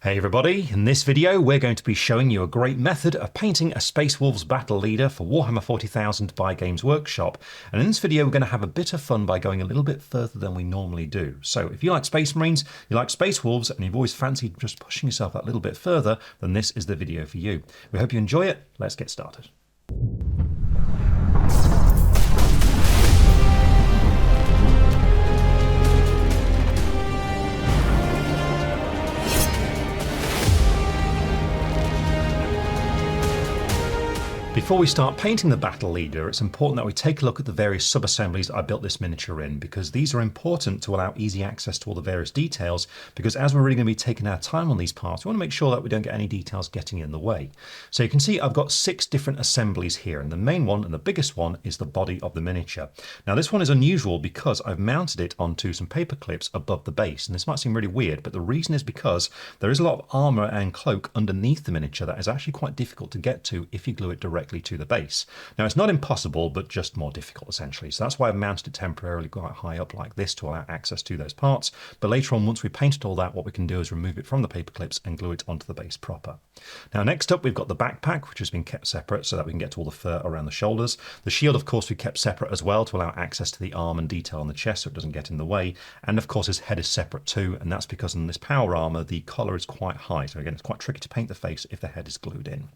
Hey everybody, in this video we're going to be showing you a great method of painting a Space Wolves battle leader for Warhammer 40,000 by Games Workshop. And in this video we're going to have a bit of fun by going a little bit further than we normally do. So if you like Space Marines, you like Space Wolves, and you've always fancied just pushing yourself that little bit further, then this is the video for you. We hope you enjoy it. Let's get started. Before we start painting the battle leader, it's important that we take a look at the various sub-assemblies I built this miniature in, because these are important to allow easy access to all the various details, because as we're really going to be taking our time on these parts, we want to make sure that we don't get any details getting in the way. So you can see I've got 6 different assemblies here, and the main one and the biggest one is the body of the miniature. Now this one is unusual because I've mounted it onto some paper clips above the base, and this might seem really weird, but the reason is because there is a lot of armor and cloak underneath the miniature that is actually quite difficult to get to if you glue it directly to the base. Now it's not impossible, but just more difficult essentially. So that's why I've mounted it temporarily quite high up like this to allow access to those parts. But later on, once we painted all that, what we can do is remove it from the paper clips and glue it onto the base proper. Now next up, we've got the backpack, which has been kept separate so that we can get to all the fur around the shoulders. The shield, of course, we kept separate as well to allow access to the arm and detail on the chest so it doesn't get in the way. And of course, his head is separate too, and that's because in this power armor, the collar is quite high. So again, it's quite tricky to paint the face if the head is glued in.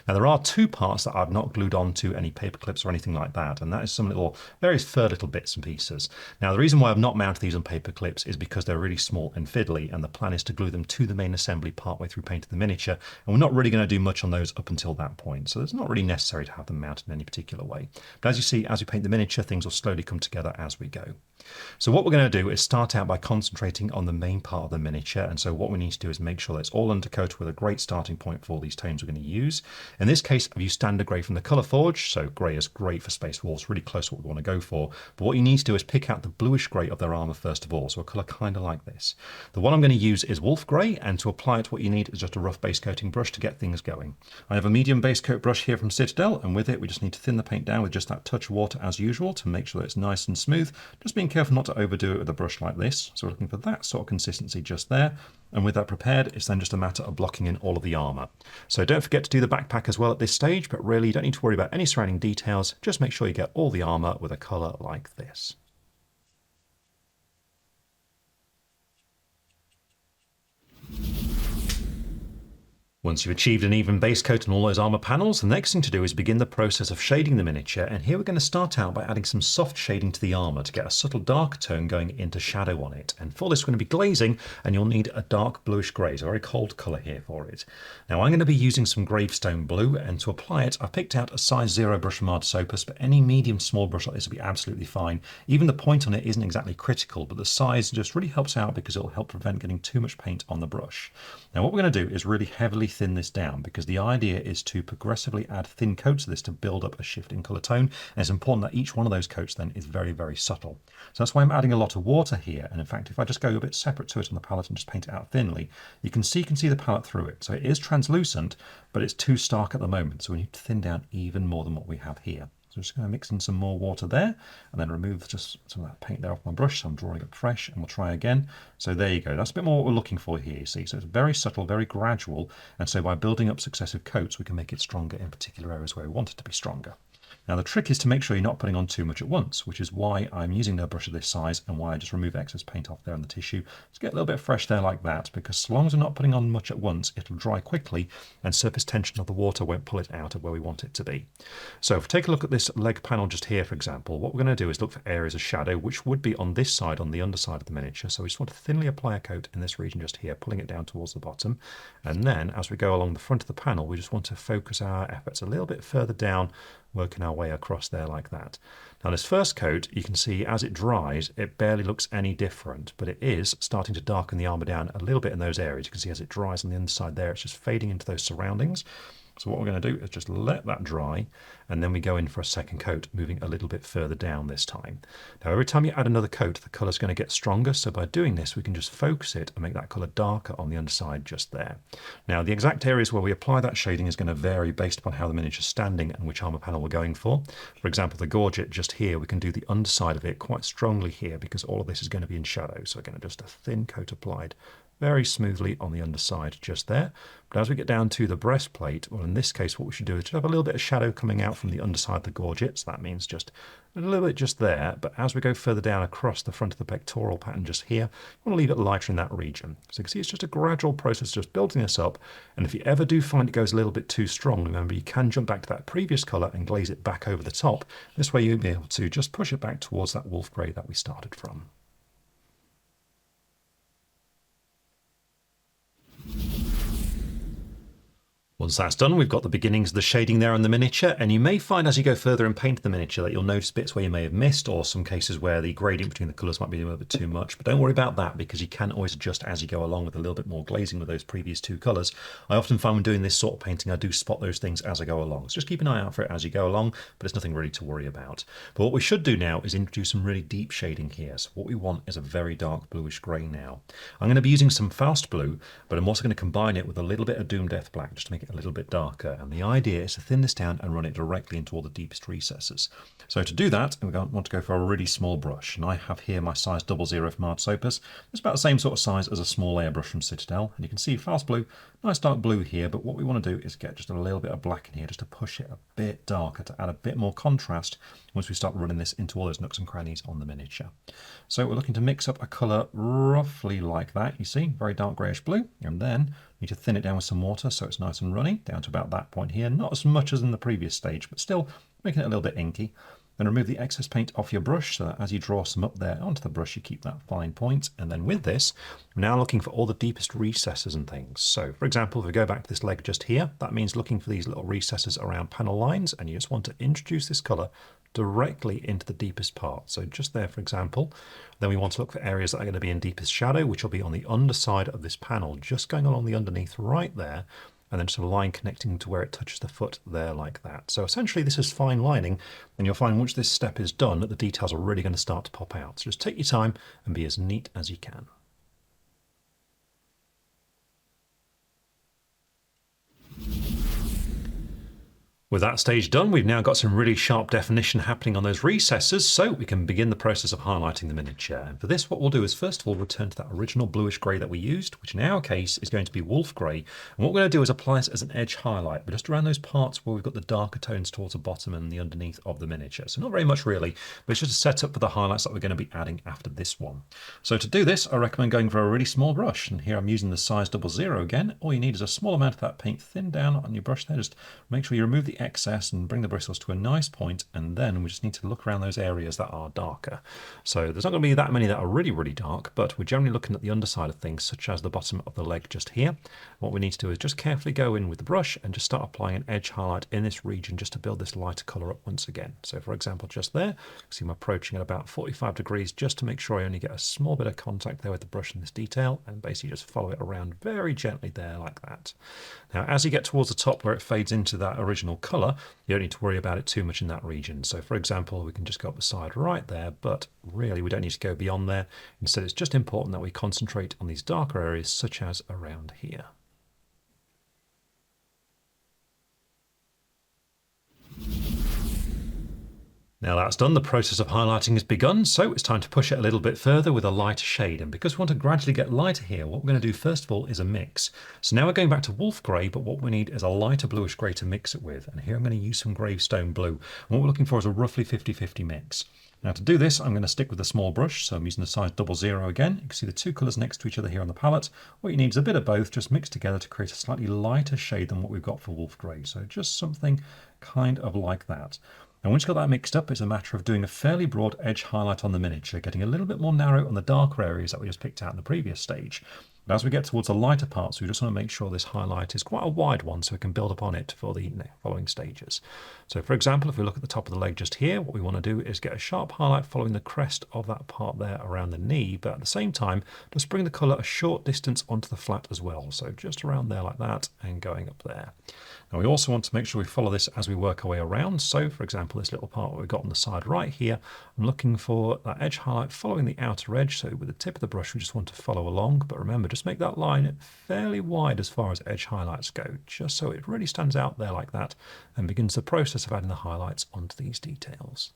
Now there are 2 parts that I've not glued onto any paper clips or anything like that, and that is some little various fur little bits and pieces. Now the reason why I've not mounted these on paper clips is because they're really small and fiddly, and the plan is to glue them to the main assembly partway through painting the miniature, and we're not really going to do much on those up until that point, so it's not really necessary to have them mounted in any particular way. But as you see, as we paint the miniature, things will slowly come together as we go. So what we're going to do is start out by concentrating on the main part of the miniature, and so what we need to do is make sure that it's all undercoated with a great starting point for all these tones we're going to use. In this case, I've used standard grey from the Colour Forge, so grey is great for Space Wolves, really close to what we want to go for. But what you need to do is pick out the bluish grey of their armour first of all, so a colour kind of like this. The one I'm going to use is Wolf Grey, and to apply it what you need is just a rough base coating brush to get things going. I have a medium base coat brush here from Citadel, and with it we just need to thin the paint down with just that touch of water as usual to make sure that it's nice and smooth, just being careful not to overdo it with a brush like this. So we're looking for that sort of consistency just there. And with that prepared, it's then just a matter of blocking in all of the armour. So don't forget to do the backpack as well at this stage, but really you don't need to worry about any surrounding details. Just make sure you get all the armour with a colour like this. Once you've achieved an even base coat on all those armour panels, the next thing to do is begin the process of shading the miniature, and here we're going to start out by adding some soft shading to the armour to get a subtle dark tone going into shadow on it. And for this we're going to be glazing, and you'll need a dark bluish grey, so a very cold colour here for it. Now I'm going to be using some Gravestone Blue, and to apply it I've picked out a size 0 brush from Artisopus, but any medium small brush like this will be absolutely fine. Even the point on it isn't exactly critical, but the size just really helps out because it'll help prevent getting too much paint on the brush. Now what we're going to do is really heavily thin this down, because the idea is to progressively add thin coats of this to build up a shift in colour tone, and it's important that each one of those coats then is very, very subtle. So that's why I'm adding a lot of water here, and in fact if I just go a bit separate to it on the palette and just paint it out thinly, you can see the palette through it. So it is translucent, but it's too stark at the moment, so we need to thin down even more than what we have here. So I'm just going to mix in some more water there and then remove just some of that paint there off my brush. So I'm drawing it fresh, and we'll try again. So there you go. That's a bit more what we're looking for here, you see. So it's very subtle, very gradual. And so by building up successive coats, we can make it stronger in particular areas where we want it to be stronger. Now the trick is to make sure you're not putting on too much at once, which is why I'm using no brush of this size and why I just remove excess paint off there on the tissue to get a little bit fresh there like that, because so long as we're not putting on much at once, it'll dry quickly and surface tension of the water won't pull it out of where we want it to be. So if we take a look at this leg panel just here, for example, what we're going to do is look for areas of shadow, which would be on this side, on the underside of the miniature. So we just want to thinly apply a coat in this region just here, pulling it down towards the bottom. And then as we go along the front of the panel, we just want to focus our efforts a little bit further down, working our way across there like that. Now this first coat, you can see as it dries, it barely looks any different, but it is starting to darken the armour down a little bit in those areas. You can see as it dries on the inside there, it's just fading into those surroundings. So what we're going to do is just let that dry, and then we go in for a second coat, moving a little bit further down this time. Now every time you add another coat, the colour is going to get stronger, so by doing this we can just focus it and make that colour darker on the underside just there. Now the exact areas where we apply that shading is going to vary based upon how the miniature is standing and which armour panel we're going for. For example, the gorget just here, we can do the underside of it quite strongly here because all of this is going to be in shadow. So again, just a thin coat applied very smoothly on the underside just there. But as we get down to the breastplate, well, in this case, what we should do is just have a little bit of shadow coming out from the underside of the gorget. So that means just a little bit just there. But as we go further down across the front of the pectoral pattern just here, we want to leave it lighter in that region. So you can see it's just a gradual process just building this up. And if you ever do find it goes a little bit too strong, remember you can jump back to that previous colour and glaze it back over the top. This way you'll be able to just push it back towards that wolf grey that we started from. Once that's done, we've got the beginnings of the shading there on the miniature, and you may find as you go further and paint the miniature that you'll notice bits where you may have missed, or some cases where the gradient between the colours might be a little bit too much. But don't worry about that, because you can always adjust as you go along with a little bit more glazing with those previous two colours. I often find when doing this sort of painting, I do spot those things as I go along. So just keep an eye out for it as you go along, but it's nothing really to worry about. But what we should do now is introduce some really deep shading here. So what we want is a very dark bluish grey now. I'm going to be using some Faust Blue, but I'm also going to combine it with a little bit of Doom Death Black just to make it a little bit darker. And the idea is to thin this down and run it directly into all the deepest recesses. So to do that, we want to go for a really small brush. And I have here my size 00 from Art Opus. It's about the same sort of size as a small airbrush from Citadel. And you can see Faust Blue, nice dark blue here. But what we want to do is get just a little bit of black in here just to push it a bit darker, to add a bit more contrast once we start running this into all those nooks and crannies on the miniature. So we're looking to mix up a colour roughly like that, you see, very dark greyish blue. And then need to thin it down with some water so it's nice and runny, down to about that point here. Not as much as in the previous stage, but still making it a little bit inky. Then remove the excess paint off your brush so that as you draw some up there onto the brush, you keep that fine point. And then with this, we're now looking for all the deepest recesses and things. So for example, if we go back to this leg just here, that means looking for these little recesses around panel lines, and you just want to introduce this colour directly into the deepest part. So just there, for example. Then we want to look for areas that are going to be in deepest shadow, which will be on the underside of this panel, just going along the underneath right there, and then just a line connecting to where it touches the foot there like that. So essentially this is fine lining, and you'll find once this step is done that the details are really going to start to pop out. So just take your time and be as neat as you can. With that stage done, we've now got some really sharp definition happening on those recesses, so we can begin the process of highlighting the miniature. And for this, what we'll do is first of all return to that original bluish grey that we used, which in our case is going to be wolf grey. And what we're going to do is apply this as an edge highlight, but just around those parts where we've got the darker tones towards the bottom and the underneath of the miniature. So not very much really, but it's just a setup for the highlights that we're going to be adding after this one. So to do this, I recommend going for a really small brush. And here I'm using the size 00 again. All you need is a small amount of that paint thinned down on your brush there. Just make sure you remove the excess and bring the bristles to a nice point, and then we just need to look around those areas that are darker. So there's not going to be that many that are really, really dark, but we're generally looking at the underside of things, such as the bottom of the leg just here. What we need to do is just carefully go in with the brush and just start applying an edge highlight in this region just to build this lighter colour up once again. So for example, just there, see I'm approaching at about 45 degrees just to make sure I only get a small bit of contact there with the brush in this detail, and basically just follow it around very gently there like that. Now as you get towards the top where it fades into that original colour, you don't need to worry about it too much in that region. So for example, we can just go up the side right there, but really we don't need to go beyond there. Instead, it's just important that we concentrate on these darker areas such as around here. Now that's done, the process of highlighting has begun, so it's time to push it a little bit further with a lighter shade. And because we want to gradually get lighter here, what we're going to do first of all is a mix. So now we're going back to wolf grey, but what we need is a lighter bluish grey to mix it with. And here I'm going to use some Gravestone Blue. And what we're looking for is a roughly 50-50 mix. Now to do this, I'm going to stick with a small brush, so I'm using the size 00 again. You can see the two colours next to each other here on the palette. What you need is a bit of both, just mixed together to create a slightly lighter shade than what we've got for wolf grey. So just something kind of like that. And once you've got that mixed up, it's a matter of doing a fairly broad edge highlight on the miniature, getting a little bit more narrow on the darker areas that we just picked out in the previous stage. But as we get towards the lighter parts, we just want to make sure this highlight is quite a wide one so we can build upon it for the following stages. So for example, if we look at the top of the leg just here, what we want to do is get a sharp highlight following the crest of that part there around the knee, but at the same time, just bring the colour a short distance onto the flat as well. So just around there like that and going up there. Now we also want to make sure we follow this as we work our way around. So for example, this little part we've got on the side right here, I'm looking for that edge highlight following the outer edge. So with the tip of the brush, we just want to follow along, but remember, just make that line fairly wide as far as edge highlights go, just so it really stands out there like that and begins the process of adding the highlights onto these details.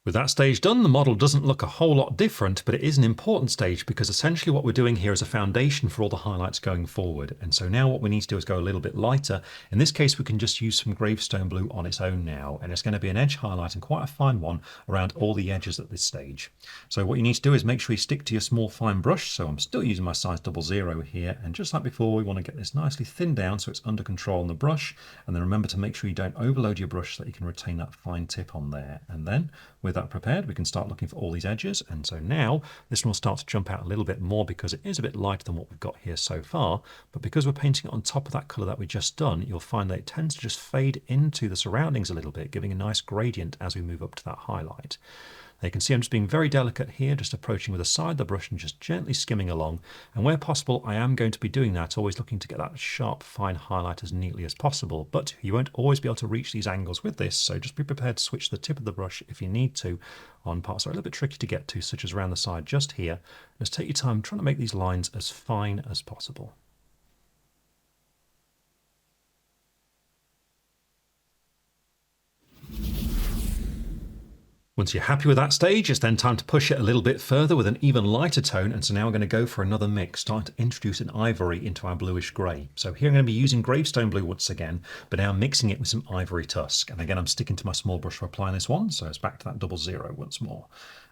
With that stage done, the model doesn't look a whole lot different, but it is an important stage because essentially what we're doing here is a foundation for all the highlights going forward. And so now what we need to do is go a little bit lighter. In this case, we can just use some Gravestone Blue on its own now, and it's going to be an edge highlight and quite a fine one around all the edges at this stage. So what you need to do is make sure you stick to your small fine brush. So I'm still using my size 00 here, and just like before, we want to get this nicely thinned down so it's under control on the brush. And then remember to make sure you don't overload your brush so that you can retain that fine tip on there. And then with that prepared, we can start looking for all these edges. And so now this one will start to jump out a little bit more because it is a bit lighter than what we've got here so far. But because we're painting it on top of that colour that we just done, you'll find that it tends to just fade into the surroundings a little bit, giving a nice gradient as we move up to that highlight. Now you can see I'm just being very delicate here, just approaching with the side of the brush and just gently skimming along. And where possible, I am going to be doing that, always looking to get that sharp, fine highlight as neatly as possible. But you won't always be able to reach these angles with this, so just be prepared to switch the tip of the brush if you need to on parts that are a little bit tricky to get to, such as around the side just here. Just take your time trying to make these lines as fine as possible. Once you're happy with that stage, it's then time to push it a little bit further with an even lighter tone. And so now we're going to go for another mix, starting to introduce an ivory into our bluish grey. So here I'm going to be using Gravestone Blue once again, but now mixing it with some Ivory Tusk. And again, I'm sticking to my small brush for applying this one. So it's back to that 00 once more.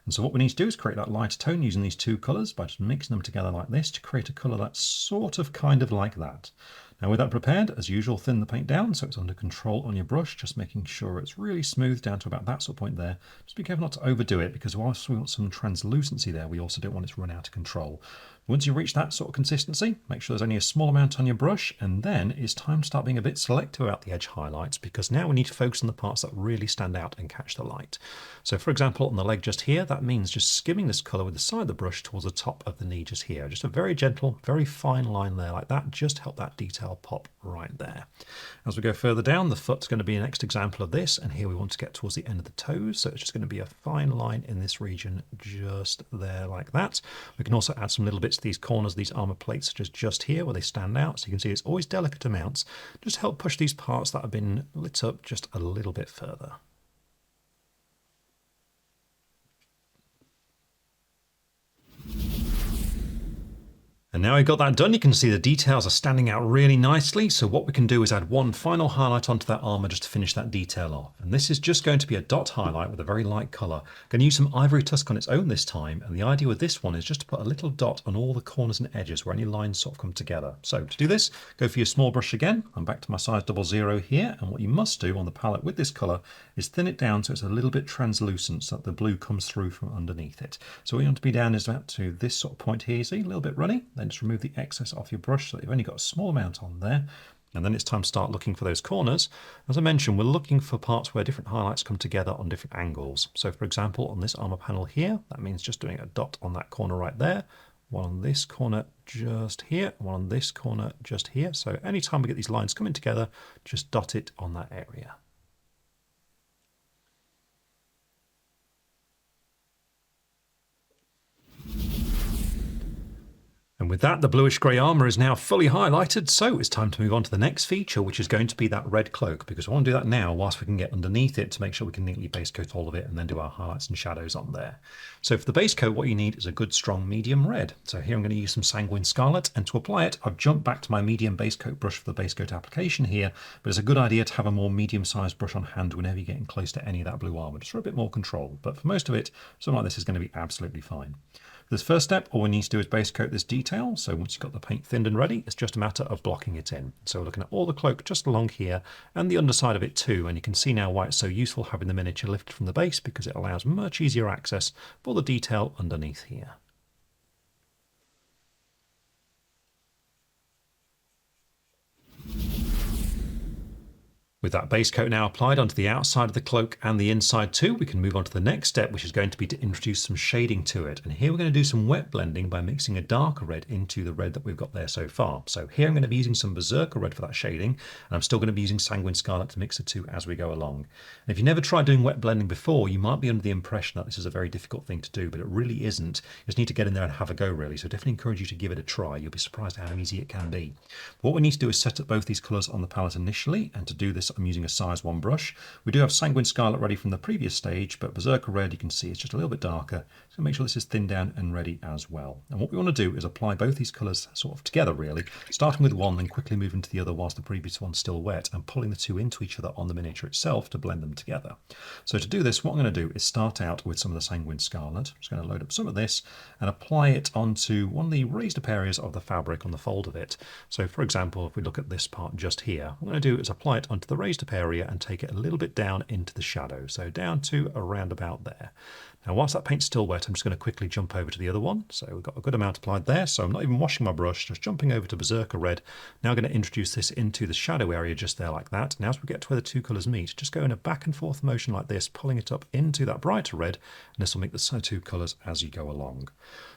And so what we need to do is create that lighter tone using these two colours by just mixing them together like this to create a colour that's sort of kind of like that. Now with that prepared, as usual, thin the paint down so it's under control on your brush, just making sure it's really smooth down to about that sort of point there. Just be careful not to overdo it because whilst we want some translucency there, we also don't want it to run out of control. Once you reach that sort of consistency, make sure there's only a small amount on your brush, and then it's time to start being a bit selective about the edge highlights because now we need to focus on the parts that really stand out and catch the light. So for example, on the leg just here, that means just skimming this colour with the side of the brush towards the top of the knee just here. Just a very gentle, very fine line there like that, just to help that detail pop right there. As we go further down, the foot's going to be a next example of this, and here we want to get towards the end of the toes, so it's just going to be a fine line in this region just there like that. We can also add some little bits to these corners, these armour plates, just here where they stand out, so you can see it's always delicate amounts, just to help push these parts that have been lit up just a little bit further. And now we've got that done, you can see the details are standing out really nicely. So what we can do is add one final highlight onto that armour just to finish that detail off. And this is just going to be a dot highlight with a very light colour. I'm going to use some Ivory Tusk on its own this time. And the idea with this one is just to put a little dot on all the corners and edges where any lines sort of come together. So to do this, go for your small brush again. I'm back to my size 00 here. And what you must do on the palette with this colour is thin it down so it's a little bit translucent so that the blue comes through from underneath it. So what you want to be down is about to this sort of point here, you see, a little bit runny. Then just remove the excess off your brush so that you've only got a small amount on there. And then it's time to start looking for those corners. As I mentioned, we're looking for parts where different highlights come together on different angles. So for example, on this armour panel here, that means just doing a dot on that corner right there, one on this corner just here, one on this corner just here. So anytime we get these lines coming together, just dot it on that area. And with that, the bluish-grey armour is now fully highlighted, so it's time to move on to the next feature, which is going to be that red cloak, because I want to do that now whilst we can get underneath it to make sure we can neatly base coat all of it and then do our highlights and shadows on there. So for the base coat, what you need is a good strong medium red. So here I'm going to use some Sanguine Scarlet, and to apply it, I've jumped back to my medium base coat brush for the base coat application here, but it's a good idea to have a more medium-sized brush on hand whenever you're getting close to any of that blue armour, just for a bit more control. But for most of it, something like this is going to be absolutely fine. For this first step, all we need to do is base coat this detail. So once you've got the paint thinned and ready, it's just a matter of blocking it in. So we're looking at all the cloak just along here and the underside of it too. And you can see now why it's so useful having the miniature lifted from the base, because it allows much easier access for the detail underneath here. With that base coat now applied onto the outside of the cloak and the inside too, we can move on to the next step, which is going to be to introduce some shading to it. And here we're going to do some wet blending by mixing a darker red into the red that we've got there so far. So here I'm going to be using some Berserker Red for that shading, and I'm still going to be using Sanguine Scarlet to mix the two as we go along. And if you've never tried doing wet blending before, you might be under the impression that this is a very difficult thing to do, but it really isn't. You just need to get in there and have a go, really. So definitely encourage you to give it a try. You'll be surprised at how easy it can be. What we need to do is set up both these colours on the palette initially, and to do this I'm using a size 1 brush. We do have Sanguine Scarlet ready from the previous stage, but Berserker Red, you can see it's just a little bit darker. So make sure this is thinned down and ready as well. And what we want to do is apply both these colours sort of together really, starting with one, then quickly moving to the other whilst the previous one's still wet, and pulling the two into each other on the miniature itself to blend them together. So to do this, what I'm going to do is start out with some of the Sanguine Scarlet. I'm just going to load up some of this and apply it onto one of the raised up areas of the fabric on the fold of it. So for example, if we look at this part just here, what I'm going to do is apply it onto the raised up area and take it a little bit down into the shadow. So down to around about there. Now, whilst that paint's still wet, I'm just going to quickly jump over to the other one. So we've got a good amount applied there. So I'm not even washing my brush, just jumping over to Berserker Red. Now I'm going to introduce this into the shadow area just there like that. Now as we get to where the two colours meet, just go in a back and forth motion like this, pulling it up into that brighter red. And this will make the two colours as you go along.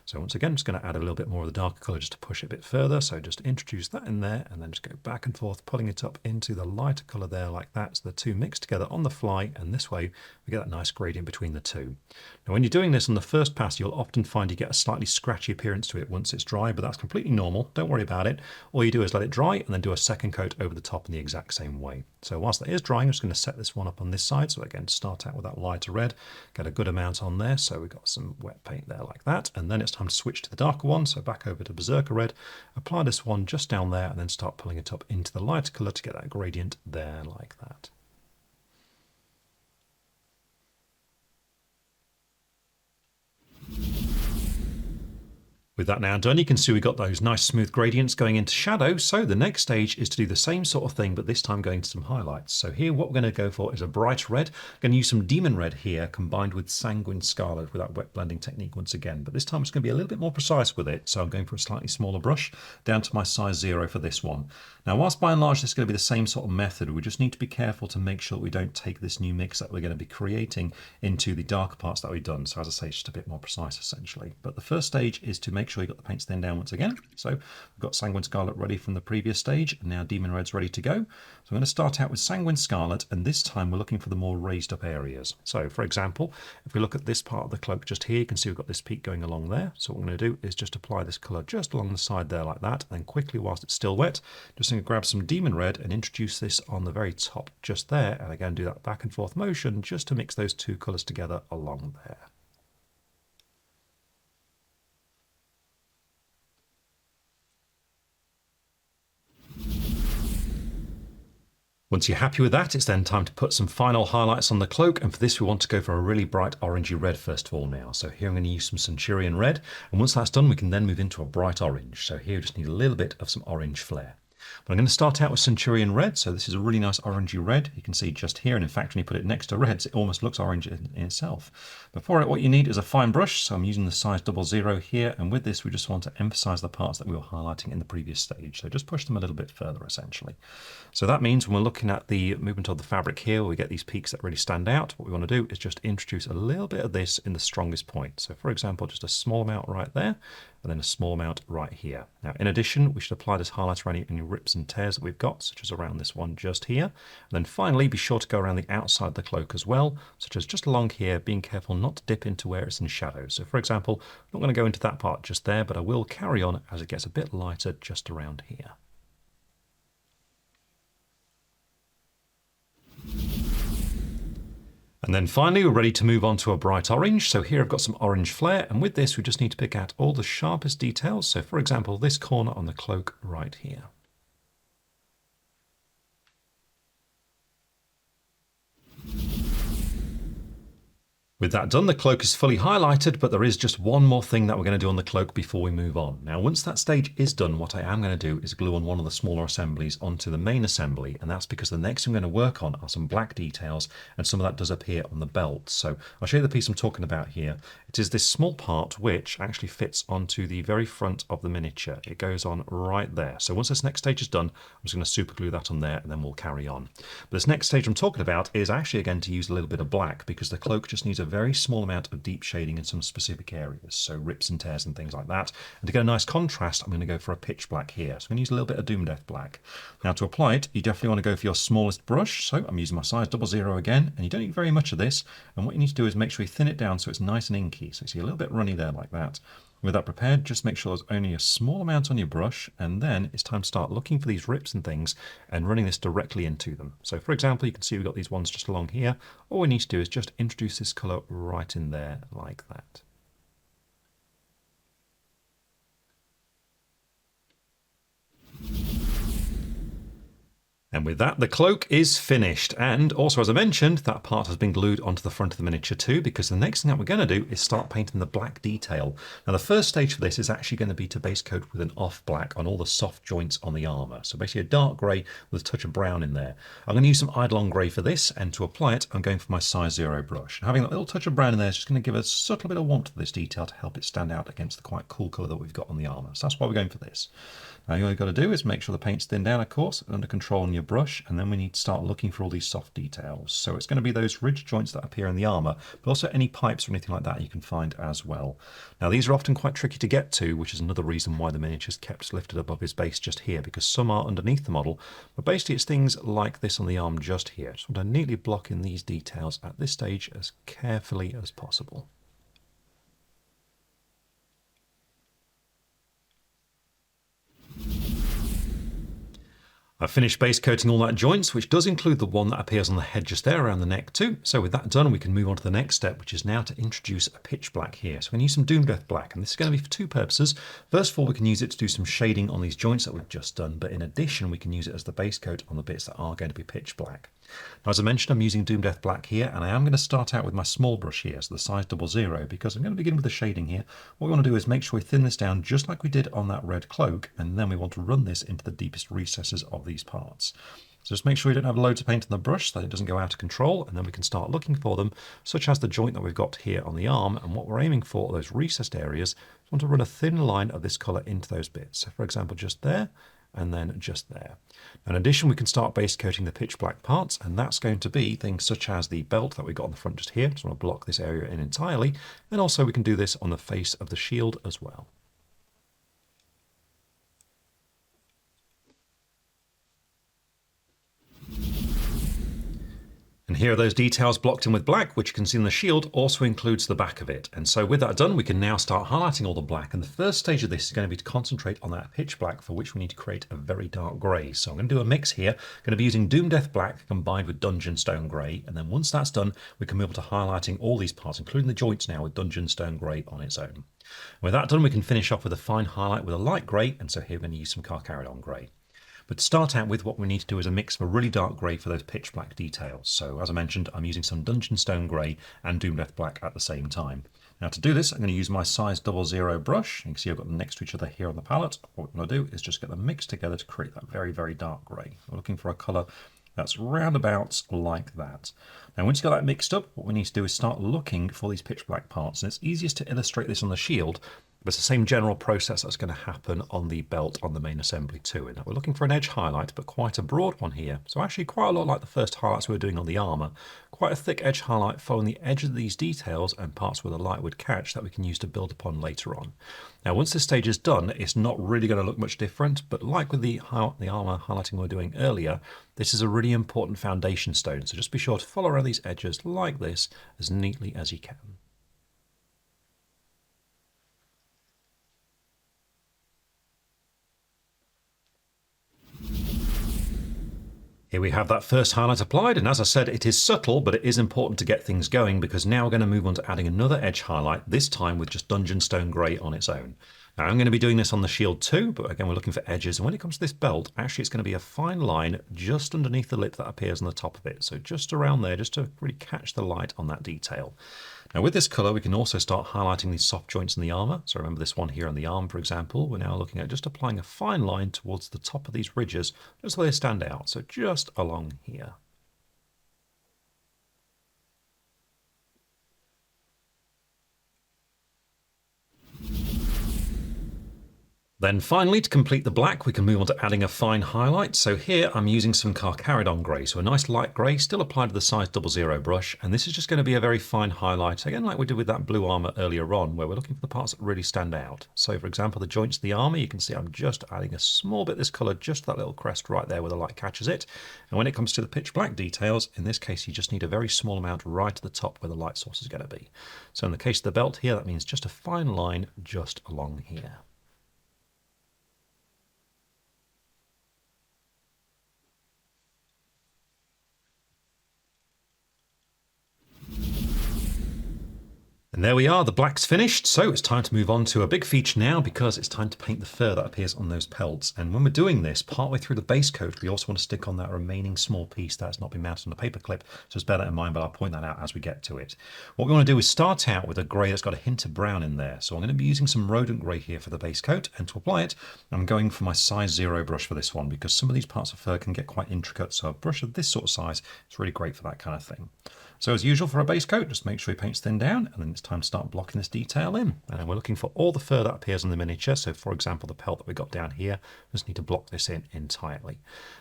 So once again, I'm just going to add a little bit more of the darker colour just to push it a bit further. So just introduce that in there and then just go back and forth, pulling it up into the lighter colour there like that. So the two mix together on the fly, and this way we get that nice gradient between the two. Now when you're doing this on the first pass, you'll often find you get a slightly scratchy appearance to it once it's dry, but that's completely normal. Don't worry about it. All you do is let it dry and then do a second coat over the top in the exact same way. So whilst that is drying, I'm just going to set this one up on this side. So again, start out with that lighter red, get a good amount on there. So we've got some wet paint there like that. And then it's time to switch to the darker one. So back over to Berserker Red, apply this one just down there and then start pulling it up into the lighter colour to get that gradient there like that. With that now done, you can see we've got those nice smooth gradients going into shadow. So the next stage is to do the same sort of thing, but this time going to some highlights. So here what we're going to go for is a bright red. I'm going to use some Demon Red here combined with Sanguine Scarlet with that wet blending technique once again. But this time it's going to be a little bit more precise with it. So I'm going for a slightly smaller brush down to my size 0 for this one. Now whilst by and large this is going to be the same sort of method, we just need to be careful to make sure that we don't take this new mix that we're going to be creating into the darker parts that we've done. So as I say, it's just a bit more precise essentially. But the first stage is to make sure you got the paints thinned down once again. So we've got Sanguine Scarlet ready from the previous stage, and now Demon Red's ready to go. So I'm going to start out with Sanguine Scarlet, and this time we're looking for the more raised up areas. So for example, if we look at this part of the cloak just here, you can see we've got this peak going along there. So what we're going to do is just apply this colour just along the side there like that, and then quickly whilst it's still wet, just going to grab some Demon Red and introduce this on the very top just there, and again do that back and forth motion just to mix those two colours together along there. Once you're happy with that, it's then time to put some final highlights on the cloak, and for this we want to go for a really bright orangey red first of all now. So here I'm going to use some Centurion Red, and once that's done we can then move into a bright orange. So here we just need a little bit of some orange flare. But I'm going to start out with Centurion Red, so this is a really nice orangey red. You can see just here, and in fact when you put it next to reds it almost looks orange in itself. But for it what you need is a fine brush, so I'm using the size 00 here, and with this we just want to emphasize the parts that we were highlighting in the previous stage, so just push them a little bit further essentially. So that means when we're looking at the movement of the fabric here, where we get these peaks that really stand out, what we want to do is just introduce a little bit of this in the strongest point. So for example, just a small amount right there, and then a small amount right here. Now in addition, we should apply this highlighter around any rips and tears that we've got, such as around this one just here. And then finally be sure to go around the outside of the cloak as well, such as just along here, being careful not to dip into where it's in shadow. So for example, I'm not going to go into that part just there, but I will carry on as it gets a bit lighter just around here. And then finally we're ready to move on to a bright orange. So here I've got some orange flare, and with this we just need to pick out all the sharpest details. So for example, this corner on the cloak right here. With that done, the cloak is fully highlighted, but there is just one more thing that we're going to do on the cloak before we move on. Now, once that stage is done, what I am going to do is glue on one of the smaller assemblies onto the main assembly, and that's because the next thing I'm going to work on are some black details, and some of that does appear on the belt. So I'll show you the piece I'm talking about here. It is this small part which actually fits onto the very front of the miniature. It goes on right there. So once this next stage is done, I'm just going to super glue that on there, and then we'll carry on. But this next stage I'm talking about is actually, again, to use a little bit of black, because the cloak just needs a very small amount of deep shading in some specific areas, so rips and tears and things like that. And to get a nice contrast, I'm going to go for a pitch black here. So I'm going to use a little bit of Doom Death black. Now to apply it, you definitely want to go for your smallest brush. So I'm using my size 00 again, and you don't need very much of this. And what you need to do is make sure you thin it down so it's nice and inky. So you see a little bit runny there like that. With that prepared, just make sure there's only a small amount on your brush, and then it's time to start looking for these rips and things and running this directly into them. So for example, you can see we've got these ones just along here. All we need to do is just introduce this colour right in there like that. And with that, the cloak is finished. And also, as I mentioned, that part has been glued onto the front of the miniature too, because the next thing that we're going to do is start painting the black detail. Now, the first stage for this is actually going to be to base coat with an off black on all the soft joints on the armour. So basically a dark grey with a touch of brown in there. I'm going to use some Eidolon grey for this, and to apply it, I'm going for my size 0 brush. And having that little touch of brown in there is just going to give a subtle bit of warmth to this detail to help it stand out against the quite cool colour that we've got on the armour. So that's why we're going for this. Now, all you've got to do is make sure the paint's thinned down, of course, under control on your brush, and then we need to start looking for all these soft details. So it's going to be those ridge joints that appear in the armour, but also any pipes or anything like that you can find as well. Now, these are often quite tricky to get to, which is another reason why the miniature's kept lifted above his base just here, because some are underneath the model, but basically it's things like this on the arm just here. Just want to neatly block in these details at this stage as carefully as possible. I've finished base coating all that joints, which does include the one that appears on the head just there around the neck too. So with that done, we can move on to the next step, which is now to introduce a pitch black here. So we're going to use some Doom Death Black, and this is going to be for two purposes. First of all, we can use it to do some shading on these joints that we've just done, but in addition, we can use it as the base coat on the bits that are going to be pitch black. Now, as I mentioned, I'm using Doom Death Black here, and I am going to start out with my small brush here, so the size 00, because I'm going to begin with the shading here. What we want to do is make sure we thin this down just like we did on that red cloak, and then we want to run this into the deepest recesses of these parts. So just make sure you don't have loads of paint on the brush so that it doesn't go out of control, and then we can start looking for them, such as the joint that we've got here on the arm, and what we're aiming for are those recessed areas. We want to run a thin line of this colour into those bits. So for example, just there, and then just there. In addition, we can start base coating the pitch black parts, and that's going to be things such as the belt that we got on the front just here. So I'm going to block this area in entirely, and also we can do this on the face of the shield as well. And here are those details blocked in with black, which you can see in the shield also includes the back of it. And so with that done, we can now start highlighting all the black. And the first stage of this is going to be to concentrate on that pitch black, for which we need to create a very dark grey. So I'm going to do a mix here. I'm going to be using Doom Death Black combined with Dungeon Stone Grey. And then once that's done, we can move on to highlighting all these parts, including the joints now, with Dungeon Stone Grey on its own. With that done, we can finish off with a fine highlight with a light grey. And so here we're going to use some Carcharodon Grey. But to start out with, what we need to do is a mix of a really dark grey for those pitch black details. So as I mentioned, I'm using some Dungeon Stone Grey and Doom Death Black at the same time. Now to do this, I'm going to use my size 00 brush. You can see I've got them next to each other here on the palette. What I'm going to do is just get them mixed together to create that very, very dark grey. We're looking for a colour that's roundabouts like that. Now once you've got that mixed up, what we need to do is start looking for these pitch black parts. And it's easiest to illustrate this on the shield, but it's the same general process that's going to happen on the belt on the main assembly too. And we're looking for an edge highlight, but quite a broad one here. So actually quite a lot like the first highlights we were doing on the armour. Quite a thick edge highlight following the edge of these details and parts where the light would catch that we can use to build upon later on. Now once this stage is done, it's not really going to look much different, but like with the armour highlighting we were doing earlier, this is a really important foundation stone. So just be sure to follow around these edges like this as neatly as you can. Here we have that first highlight applied, and as I said, it is subtle, but it is important to get things going, because now we're going to move on to adding another edge highlight, this time with just Dungeon Stone Grey on its own. Now I'm going to be doing this on the shield too, but again we're looking for edges, and when it comes to this belt, actually it's going to be a fine line just underneath the lip that appears on the top of it, so just around there, just to really catch the light on that detail. Now with this colour, we can also start highlighting these soft joints in the armour. So remember this one here on the arm, for example. We're now looking at just applying a fine line towards the top of these ridges, just so they stand out. So just along here. Then finally, to complete the black, we can move on to adding a fine highlight. So here I'm using some Carcharodon grey, so a nice light grey, still applied to the size 00 brush, and this is just going to be a very fine highlight, again like we did with that blue armour earlier on, where we're looking for the parts that really stand out. So for example, the joints of the armour, you can see I'm just adding a small bit of this colour, just that little crest right there where the light catches it. And when it comes to the pitch black details, in this case you just need a very small amount right at the top where the light source is going to be. So in the case of the belt here, that means just a fine line just along here. And there we are, the black's finished, so it's time to move on to a big feature now because it's time to paint the fur that appears on those pelts. And when we're doing this, partway through the base coat, we also want to stick on that remaining small piece that's not been mounted on a paper clip, so just bear that in mind, but I'll point that out as we get to it. What we want to do is start out with a grey that's got a hint of brown in there. So I'm going to be using some rodent grey here for the base coat, and to apply it, I'm going for my size 0 brush for this one because some of these parts of fur can get quite intricate, so a brush of this sort of size is really great for that kind of thing. So as usual for a base coat, just make sure your paint's thinned down, and then it's time to start blocking this detail in. And we're looking for all the fur that appears on the miniature. So for example, the pelt that we got down here, just need to block this in entirely.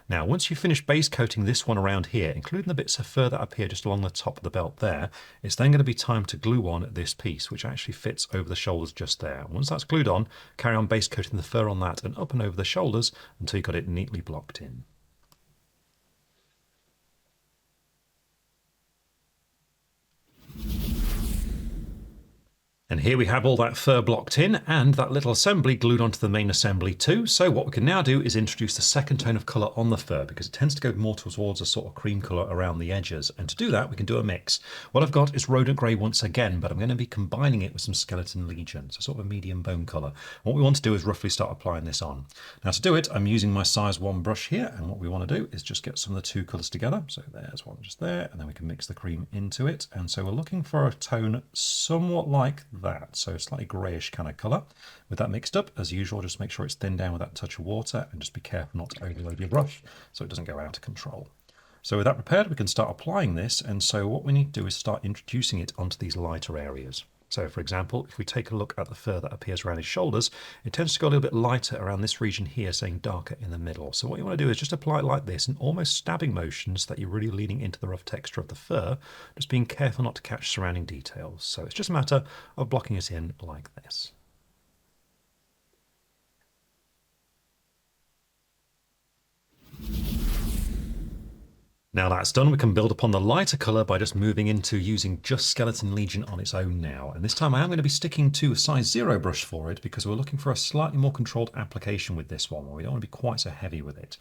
Now, once you've finished base coating this one around here, including the bits of fur that appear just along the top of the belt there, it's then going to be time to glue on this piece, which actually fits over the shoulders just there. Once that's glued on, carry on base coating the fur on that and up and over the shoulders until you've got it neatly blocked in. And here we have all that fur blocked in and that little assembly glued onto the main assembly too. So what we can now do is introduce the second tone of colour on the fur because it tends to go more towards a sort of cream colour around the edges. And to do that, we can do a mix. What I've got is rodent grey once again, but I'm going to be combining it with some skeleton legion, so sort of a medium bone colour. What we want to do is roughly start applying this on. Now to do it, I'm using my size 1 brush here, and what we want to do is just get some of the two colours together. So there's one just there, and then we can mix the cream into it. And so we're looking for a tone somewhat like that, so slightly greyish kind of colour. With that mixed up, as usual, just make sure it's thinned down with that touch of water and just be careful not to overload your brush so it doesn't go out of control. So with that prepared, we can start applying this, and so what we need to do is start introducing it onto these lighter areas. So for example, if we take a look at the fur that appears around his shoulders, it tends to go a little bit lighter around this region here, saying darker in the middle. So what you want to do is just apply it like this in almost stabbing motions that you're really leaning into the rough texture of the fur, just being careful not to catch surrounding details. So it's just a matter of blocking it in like this. Now that's done, we can build upon the lighter colour by just moving into using just Skeleton Legion on its own now. And this time I am going to be sticking to a size 0 brush for it because we're looking for a slightly more controlled application with this one, where we don't want to be quite so heavy with it.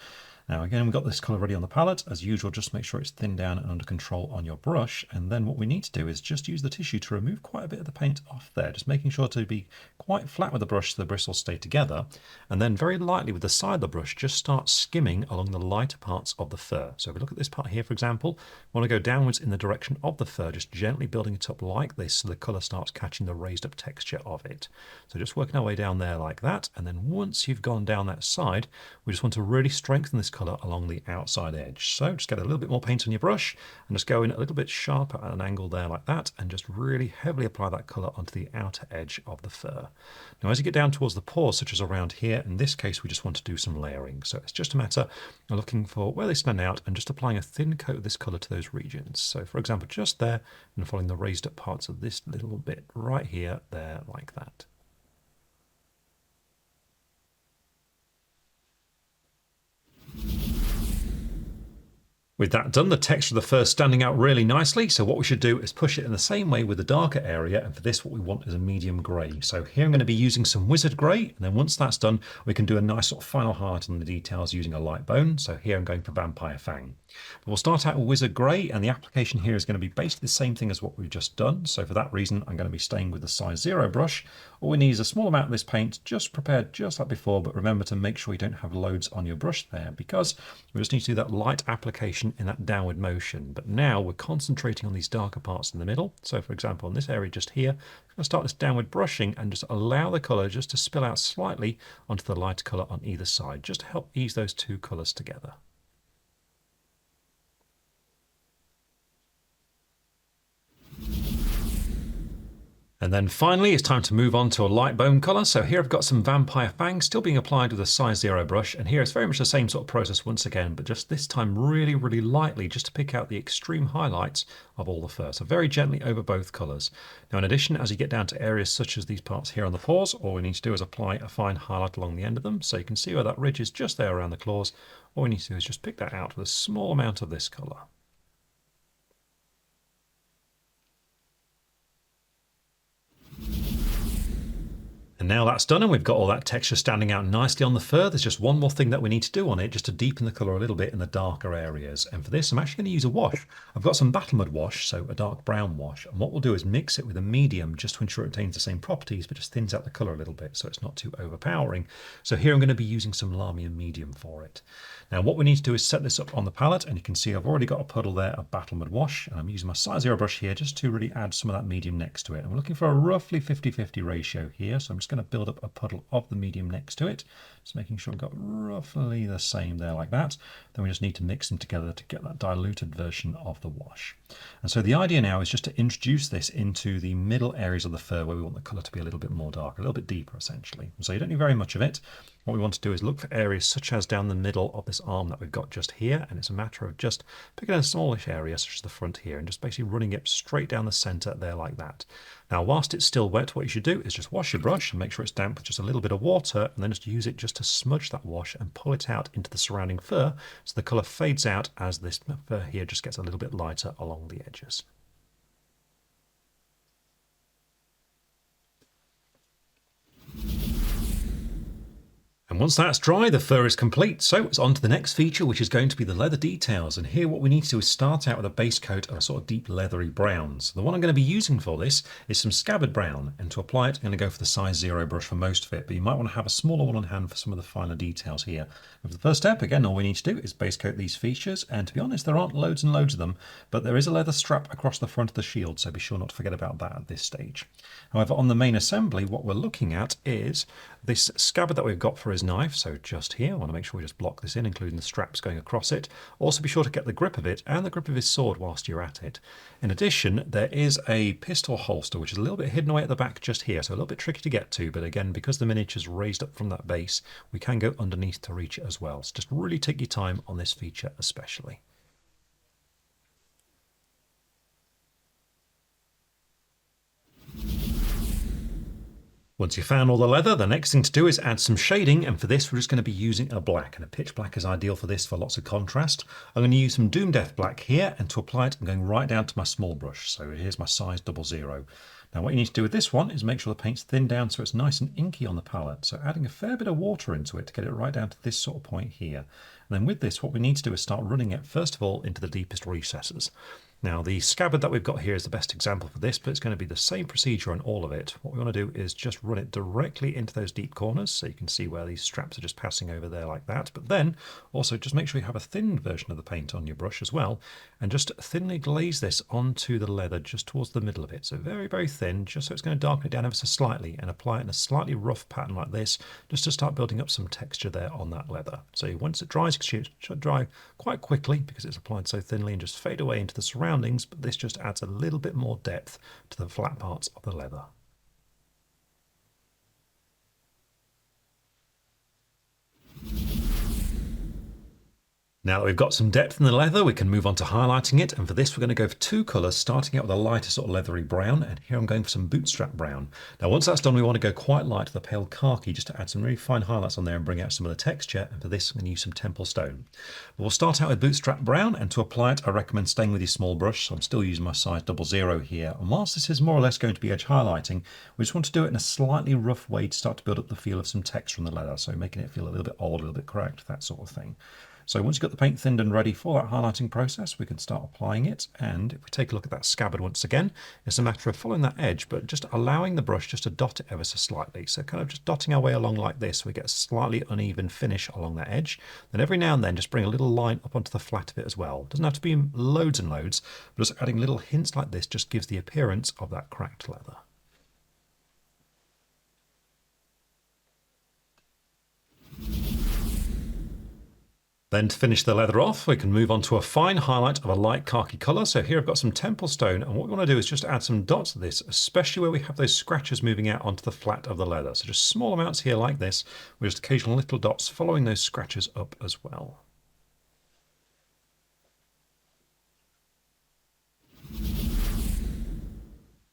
Now again, we've got this colour ready on the palette. As usual, just make sure it's thinned down and under control on your brush. And then what we need to do is just use the tissue to remove quite a bit of the paint off there, just making sure to be quite flat with the brush so the bristles stay together. And then very lightly with the side of the brush, just start skimming along the lighter parts of the fur. So if we look at this part here, for example, we want to go downwards in the direction of the fur, just gently building it up like this so the colour starts catching the raised up texture of it. So just working our way down there like that. And then once you've gone down that side, we just want to really strengthen this colour along the outside edge. So just get a little bit more paint on your brush and just go in a little bit sharper at an angle there like that, and just really heavily apply that colour onto the outer edge of the fur. Now as you get down towards the paws, such as around here, in this case we just want to do some layering. So it's just a matter of looking for where they stand out and just applying a thin coat of this colour to those regions. So for example, just there, and following the raised up parts of this little bit right here, there, like that. With that done, the texture of the fur standing out really nicely, so what we should do is push it in the same way with the darker area, and for this what we want is a medium grey. So here I'm going to be using some wizard grey, and then once that's done we can do a nice sort of final highlight on the details using a light bone. So here I'm going for Vampire Fang. But we'll start out with wizard grey, and the application here is going to be basically the same thing as what we've just done. So for that reason I'm going to be staying with the size 0 brush. All we need is a small amount of this paint, just prepared just like before, but remember to make sure you don't have loads on your brush there, because we just need to do that light application in that downward motion. But now we're concentrating on these darker parts in the middle. So for example, in this area just here, I'm going to start this downward brushing and just allow the colour just to spill out slightly onto the lighter colour on either side, just to help ease those two colours together. And then finally, it's time to move on to a light bone colour. So here I've got some Vampire Fangs still being applied with a size 0 brush. And here it's very much the same sort of process once again, but just this time really, really lightly, just to pick out the extreme highlights of all the fur. So very gently over both colours. Now in addition, as you get down to areas such as these parts here on the paws, all we need to do is apply a fine highlight along the end of them. So you can see where that ridge is just there around the claws. All we need to do is just pick that out with a small amount of this colour. And now that's done and we've got all that texture standing out nicely on the fur. There's just one more thing that we need to do on it just to deepen the colour a little bit in the darker areas. And for this, I'm actually going to use a wash. I've got some Battle Mud wash, so a dark brown wash. And what we'll do is mix it with a medium just to ensure it retains the same properties, but just thins out the colour a little bit so it's not too overpowering. So here I'm going to be using some Lamium medium for it. Now what we need to do is set this up on the palette, and you can see I've already got a puddle there of Battle Mud wash, and I'm using my size 0 brush here just to really add some of that medium next to it. And we're looking for a roughly 50-50 ratio here, so I'm just going to build up a puddle of the medium next to it, just making sure we've got roughly the same there like that. Then we just need to mix them together to get that diluted version of the wash. And so the idea now is just to introduce this into the middle areas of the fur where we want the colour to be a little bit more dark, a little bit deeper essentially. So you don't need very much of it. What we want to do is look for areas such as down the middle of this arm that we've got just here, and it's a matter of just picking a smallish area such as the front here and just basically running it straight down the centre there like that. Now whilst it's still wet, what you should do is just wash your brush and make sure it's damp with just a little bit of water, and then just use it just to smudge that wash and pull it out into the surrounding fur so the colour fades out as this fur here just gets a little bit lighter along the edges. And once that's dry, the fur is complete, so it's on to the next feature, which is going to be the leather details. And here what we need to do is start out with a base coat of a sort of deep leathery brown. So the one I'm going to be using for this is some scabbard brown, and to apply it I'm going to go for the size 0 brush for most of it, but you might want to have a smaller one on hand for some of the finer details here. And for the first step, again, all we need to do is base coat these features, and to be honest, there aren't loads and loads of them, but there is a leather strap across the front of the shield, so be sure not to forget about that at this stage. However, on the main assembly, what we're looking at is this scabbard that we've got for his knife, so just here, I want to make sure we just block this in, including the straps going across it. Also be sure to get the grip of it and the grip of his sword whilst you're at it. In addition, there is a pistol holster, which is a little bit hidden away at the back just here, so a little bit tricky to get to, but again, because the miniature's raised up from that base, we can go underneath to reach it as well. So just really take your time on this feature especially. Once you've found all the leather, the next thing to do is add some shading, and for this we're just going to be using a black, and a pitch black is ideal for this for lots of contrast. I'm going to use some Doom Death black here, and to apply it I'm going right down to my small brush, so here's my size 00. Now what you need to do with this one is make sure the paint's thinned down so it's nice and inky on the palette, so adding a fair bit of water into it to get it right down to this sort of point here. And then with this what we need to do is start running it first of all into the deepest recesses. Now the scabbard that we've got here is the best example for this, but it's going to be the same procedure on all of it. What we want to do is just run it directly into those deep corners, so you can see where these straps are just passing over there like that, but then also just make sure you have a thin version of the paint on your brush as well, and just thinly glaze this onto the leather just towards the middle of it, so very, very thin, just so it's going to darken it down ever so slightly, and apply it in a slightly rough pattern like this, just to start building up some texture there on that leather. So once it dries, it should dry quite quickly because it's applied so thinly, and just fade away into the surroundings, but this just adds a little bit more depth to the flat parts of the leather. Now that we've got some depth in the leather, we can move on to highlighting it, and for this we're going to go for two colours, starting out with a lighter sort of leathery brown, and here I'm going for some bootstrap brown. Now once that's done, we want to go quite light with a pale khaki just to add some really fine highlights on there and bring out some of the texture, and for this I'm going to use some temple stone. But we'll start out with bootstrap brown, and to apply it I recommend staying with your small brush, so I'm still using my size 00 here, and whilst this is more or less going to be edge highlighting, we just want to do it in a slightly rough way to start to build up the feel of some texture on the leather, so making it feel a little bit old, a little bit cracked, that sort of thing. So once you've got the paint thinned and ready for that highlighting process, we can start applying it. And if we take a look at that scabbard once again, it's a matter of following that edge, but just allowing the brush just to dot it ever so slightly. So kind of just dotting our way along like this, we get a slightly uneven finish along that edge. Then every now and then, just bring a little line up onto the flat of it as well. It doesn't have to be loads and loads, but just adding little hints like this just gives the appearance of that cracked leather. Then to finish the leather off, we can move on to a fine highlight of a light khaki colour. So here I've got some temple stone, and what we want to do is just add some dots to this, especially where we have those scratches moving out onto the flat of the leather. So just small amounts here like this, with just occasional little dots following those scratches up as well.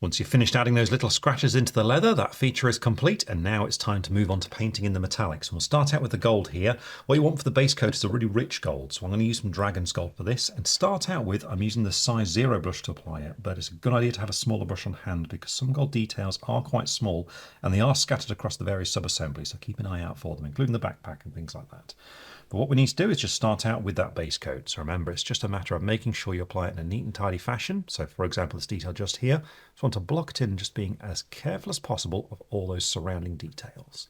Once you've finished adding those little scratches into the leather, that feature is complete, and now it's time to move on to painting in the metallics. We'll start out with the gold here. What you want for the base coat is a really rich gold, so I'm going to use some Dragon's Gold for this. And to start out with, I'm using the size 0 brush to apply it, but it's a good idea to have a smaller brush on hand because some gold details are quite small and they are scattered across the various sub-assemblies, so keep an eye out for them, including the backpack and things like that. But what we need to do is just start out with that base coat. So remember, it's just a matter of making sure you apply it in a neat and tidy fashion. So for example, this detail just here, just want to block it in and just being as careful as possible of all those surrounding details.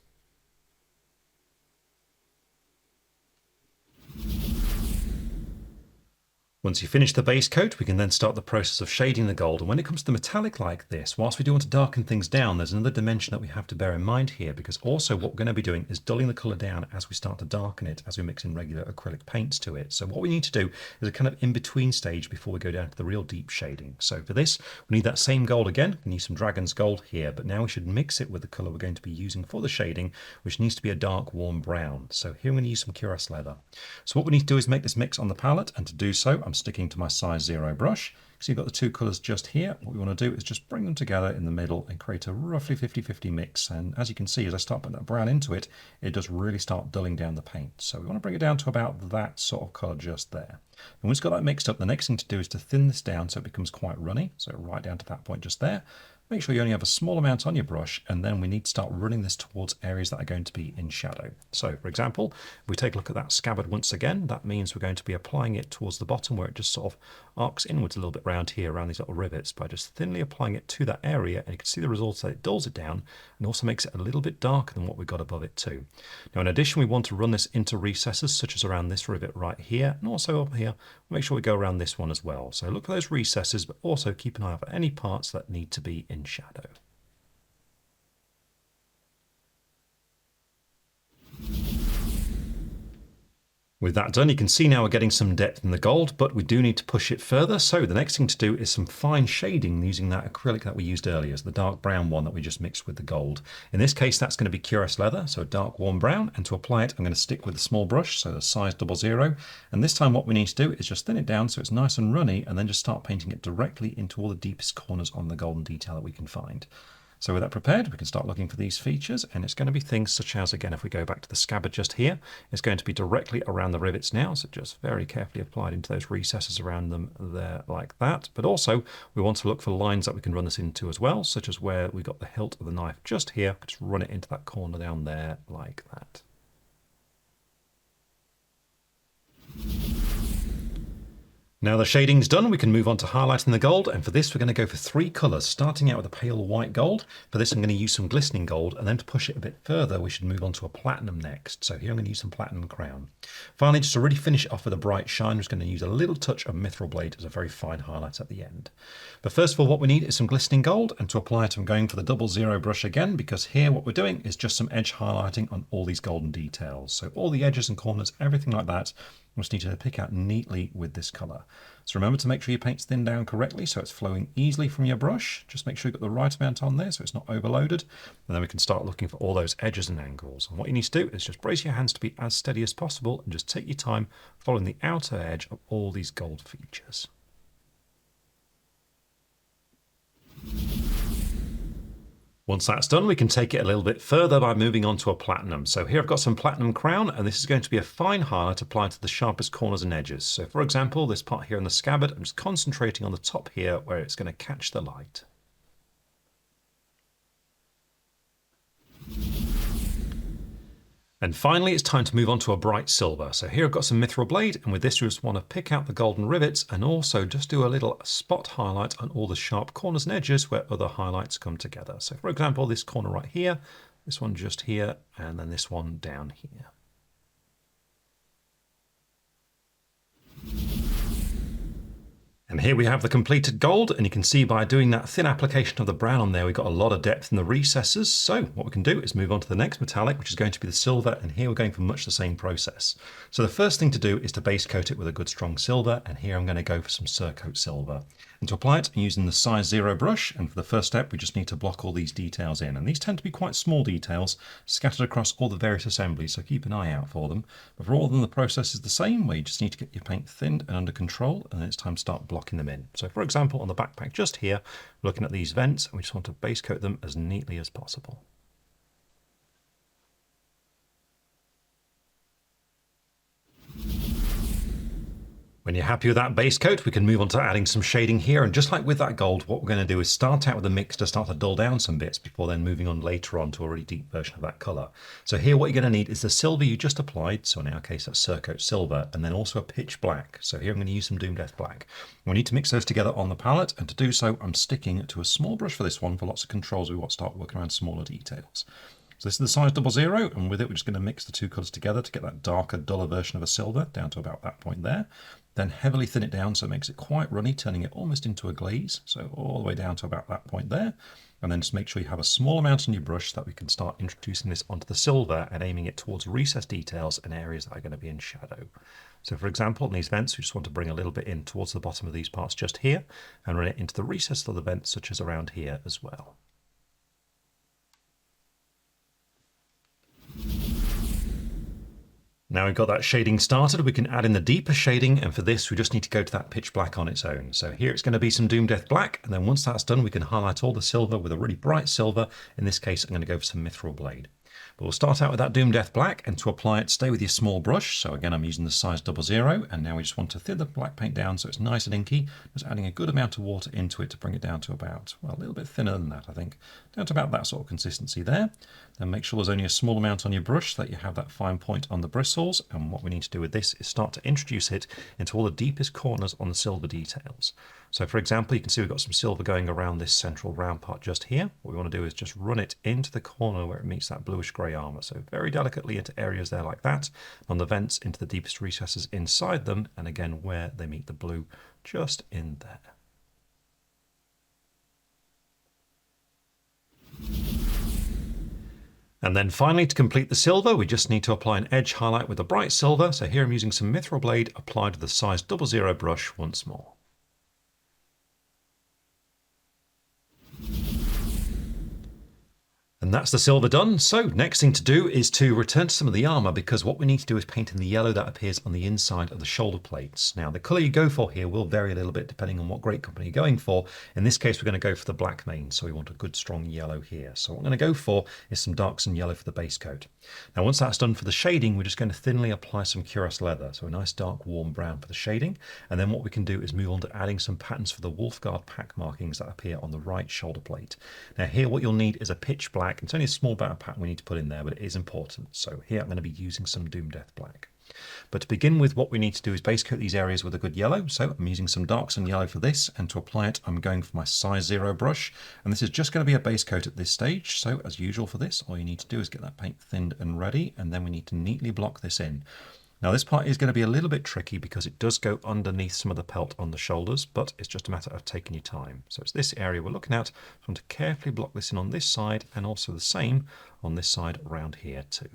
Once you finish the base coat, we can then start the process of shading the gold. And when it comes to the metallic like this, whilst we do want to darken things down, there's another dimension that we have to bear in mind here, because also what we're going to be doing is dulling the colour down as we start to darken it, as we mix in regular acrylic paints to it. So what we need to do is a kind of in-between stage before we go down to the real deep shading. So for this, we need that same gold again. We need some Dragon's Gold here, but now we should mix it with the colour we're going to be using for the shading, which needs to be a dark, warm brown. So here I'm going to use some cuirass leather. So what we need to do is make this mix on the palette, and to do so, I'm sticking to my size 0 brush. So you've got the two colours just here. What we want to do is just bring them together in the middle and create a roughly 50-50 mix. And as you can see, as I start putting that brown into it, it does really start dulling down the paint. So we want to bring it down to about that sort of colour just there. And once we've got that mixed up, the next thing to do is to thin this down so it becomes quite runny. So right down to that point just there. Make sure you only have a small amount on your brush, and then we need to start running this towards areas that are going to be in shadow. So for example, if we take a look at that scabbard once again, that means we're going to be applying it towards the bottom where it just sort of arcs inwards a little bit round here, around these little rivets, by just thinly applying it to that area, and you can see the result that it dulls it down and also makes it a little bit darker than what we've got above it too. Now in addition, we want to run this into recesses such as around this rivet right here, and also up here. Make sure we go around this one as well. So look for those recesses, but also keep an eye out for any parts that need to be in shadow. With that done, you can see now we're getting some depth in the gold, but we do need to push it further. So the next thing to do is some fine shading using that acrylic that we used earlier, so the dark brown one that we just mixed with the gold. In this case, that's going to be cuirass leather, so a dark warm brown. And to apply it, I'm going to stick with a small brush, so the size 00. And this time what we need to do is just thin it down so it's nice and runny, and then just start painting it directly into all the deepest corners on the golden detail that we can find. So with that prepared, we can start looking for these features, and it's going to be things such as, again, if we go back to the scabbard just here, it's going to be directly around the rivets now, so just very carefully applied into those recesses around them there like that. But also, we want to look for lines that we can run this into as well, such as where we got the hilt of the knife just here, just run it into that corner down there like that. Now the shading's done, we can move on to highlighting the gold, and for this we're going to go for 3 colours, starting out with a pale white gold. For this I'm going to use some glistening gold, and then to push it a bit further we should move on to a platinum next. So here I'm going to use some platinum crown. Finally, just to really finish it off with a bright shine, I'm just going to use a little touch of mithril blade as a very fine highlight at the end. But first of all, what we need is some glistening gold, and to apply it I'm going for the 00 brush again, because here what we're doing is just some edge highlighting on all these golden details. So all the edges and corners, everything like that, we just need to pick out neatly with this colour. So remember to make sure your paint's thinned down correctly so it's flowing easily from your brush. Just make sure you've got the right amount on there so it's not overloaded. And then we can start looking for all those edges and angles. And what you need to do is just brace your hands to be as steady as possible and just take your time following the outer edge of all these gold features. Once that's done, we can take it a little bit further by moving on to a platinum. So here I've got some platinum crown, and this is going to be a fine highlight applied to the sharpest corners and edges. So for example, this part here in the scabbard, I'm just concentrating on the top here where it's going to catch the light. And finally, it's time to move on to a bright silver. So here I've got some mithril blade, and with this we just want to pick out the golden rivets and also just do a little spot highlight on all the sharp corners and edges where other highlights come together. So for example, this corner right here, this one just here, and then this one down here. And here we have the completed gold, and you can see by doing that thin application of the brown on there, we've got a lot of depth in the recesses. So what we can do is move on to the next metallic, which is going to be the silver, and here we're going for much the same process. So the first thing to do is to base coat it with a good strong silver, and here I'm going to go for some Surcoat silver. And to apply it, I'm using the size 0 brush, and for the first step, we just need to block all these details in. And these tend to be quite small details, scattered across all the various assemblies, so keep an eye out for them. But for all of them, the process is the same, where you just need to get your paint thinned and under control, and then it's time to start blocking them in. So for example, on the backpack just here, we're looking at these vents, and we just want to base coat them as neatly as possible. When you're happy with that base coat, we can move on to adding some shading here. And just like with that gold, what we're going to do is start out with a mix to start to dull down some bits before then moving on later on to a really deep version of that colour. So here what you're going to need is the silver you just applied. So in our case, that's Surcoat silver, and then also a pitch black. So here I'm going to use some Doom Death black. We need to mix those together on the palette. And to do so, I'm sticking to a small brush for this one for lots of controls. We want to start working around smaller details. So this is the size 00, and with it, we're just going to mix the two colours together to get that darker, duller version of a silver down to about that point there. Then heavily thin it down so it makes it quite runny, turning it almost into a glaze. So all the way down to about that point there. And then just make sure you have a small amount on your brush so that we can start introducing this onto the silver and aiming it towards recessed details and areas that are going to be in shadow. So for example, in these vents, we just want to bring a little bit in towards the bottom of these parts just here and run it into the recesses of the vents, such as around here as well. Now we've got that shading started, we can add in the deeper shading, and for this we just need to go to that pitch black on its own. So here it's going to be some Doom Death black, and then once that's done we can highlight all the silver with a really bright silver. In this case I'm going to go for some Mithril Blade. But we'll start out with that Doom Death black, and to apply it, stay with your small brush. So again, I'm using the size 00, and now we just want to thin the black paint down so it's nice and inky, just adding a good amount of water into it to bring it down to about, well, a little bit thinner than that, I think, down to about that sort of consistency there. Then make sure there's only a small amount on your brush so that you have that fine point on the bristles, and what we need to do with this is start to introduce it into all the deepest corners on the silver details. So for example, you can see we've got some silver going around this central round part just here. What we want to do is just run it into the corner where it meets that bluish grey armour. So very delicately into areas there like that. On the vents into the deepest recesses inside them, and again where they meet the blue, just in there. And then finally, to complete the silver, we just need to apply an edge highlight with a bright silver. So here I'm using some Mithril Blade applied with the size 00 brush once more. And that's the silver done. So next thing to do is to return to some of the armour, because what we need to do is paint in the yellow that appears on the inside of the shoulder plates. Now the colour you go for here will vary a little bit depending on what grade company you're going for. In this case we're going to go for the black main, so we want a good strong yellow here. So what I'm going to go for is some darks and yellow for the base coat. Now once that's done for the shading, we're just going to thinly apply some cuirass leather, so a nice dark warm brown for the shading. And then what we can do is move on to adding some patterns for the Wolfguard pack markings that appear on the right shoulder plate. Now here what you'll need is a pitch black. It's only a small amount of pattern we need to put in there, but it is important. So here I'm going to be using some Doom Death black. But to begin with, what we need to do is base coat these areas with a good yellow. So I'm using some darks and yellow for this, and to apply it I'm going for my size 0 brush, and this is just going to be a base coat at this stage. So as usual for this, all you need to do is get that paint thinned and ready, and then we need to neatly block this in. Now this part is going to be a little bit tricky because it does go underneath some of the pelt on the shoulders, but it's just a matter of taking your time. So it's this area we're looking at. I want to carefully block this in on this side, and also the same on this side around here too.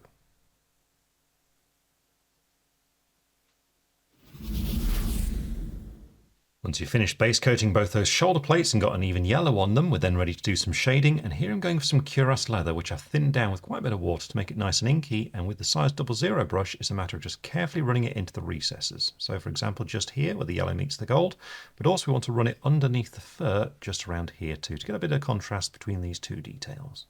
Once you've finished base coating both those shoulder plates and got an even yellow on them, we're then ready to do some shading, and here I'm going for some cuirass leather, which I've thinned down with quite a bit of water to make it nice and inky, and with the size 00 brush it's a matter of just carefully running it into the recesses. So for example just here where the yellow meets the gold, but also we want to run it underneath the fur just around here too, to get a bit of contrast between these two details.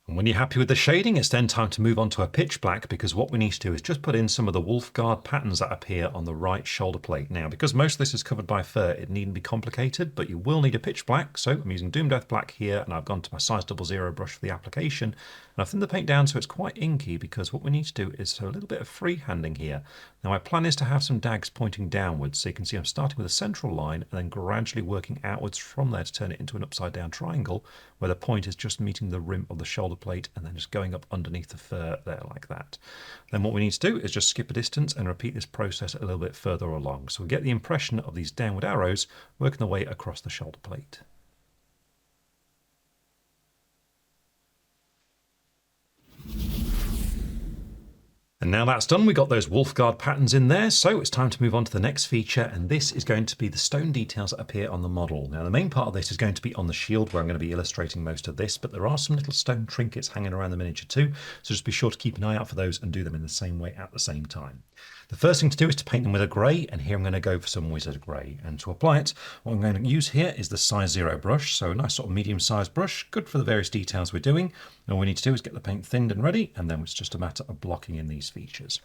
And when you're happy with the shading, it's then time to move on to a pitch black, because what we need to do is just put in some of the Wolfguard patterns that appear on the right shoulder plate. Now, because most of this is covered by fur, it needn't be complicated, but you will need a pitch black. So I'm using Doom Death black here, and I've gone to my size 00 brush for the application. And I've thinned the paint down so it's quite inky, because what we need to do is a little bit of freehanding here. Now my plan is to have some dags pointing downwards, so you can see I'm starting with a central line and then gradually working outwards from there to turn it into an upside down triangle, where the point is just meeting the rim of the shoulder plate and then just going up underneath the fur there like that. Then what we need to do is just skip a distance and repeat this process a little bit further along. So we get the impression of these downward arrows working their way across the shoulder plate. And now that's done, we got those wolf guard patterns in there, so it's time to move on to the next feature, and this is going to be the stone details that appear on the model. Now the main part of this is going to be on the shield, where I'm going to be illustrating most of this, but there are some little stone trinkets hanging around the miniature too, so just be sure to keep an eye out for those and do them in the same way at the same time. The first thing to do is to paint them with a grey, and here I'm going to go for some wizard grey. And to apply it, what I'm going to use here is the size 0 brush, so a nice sort of medium-sized brush, good for the various details we're doing. And all we need to do is get the paint thinned and ready, and then it's just a matter of blocking in these features.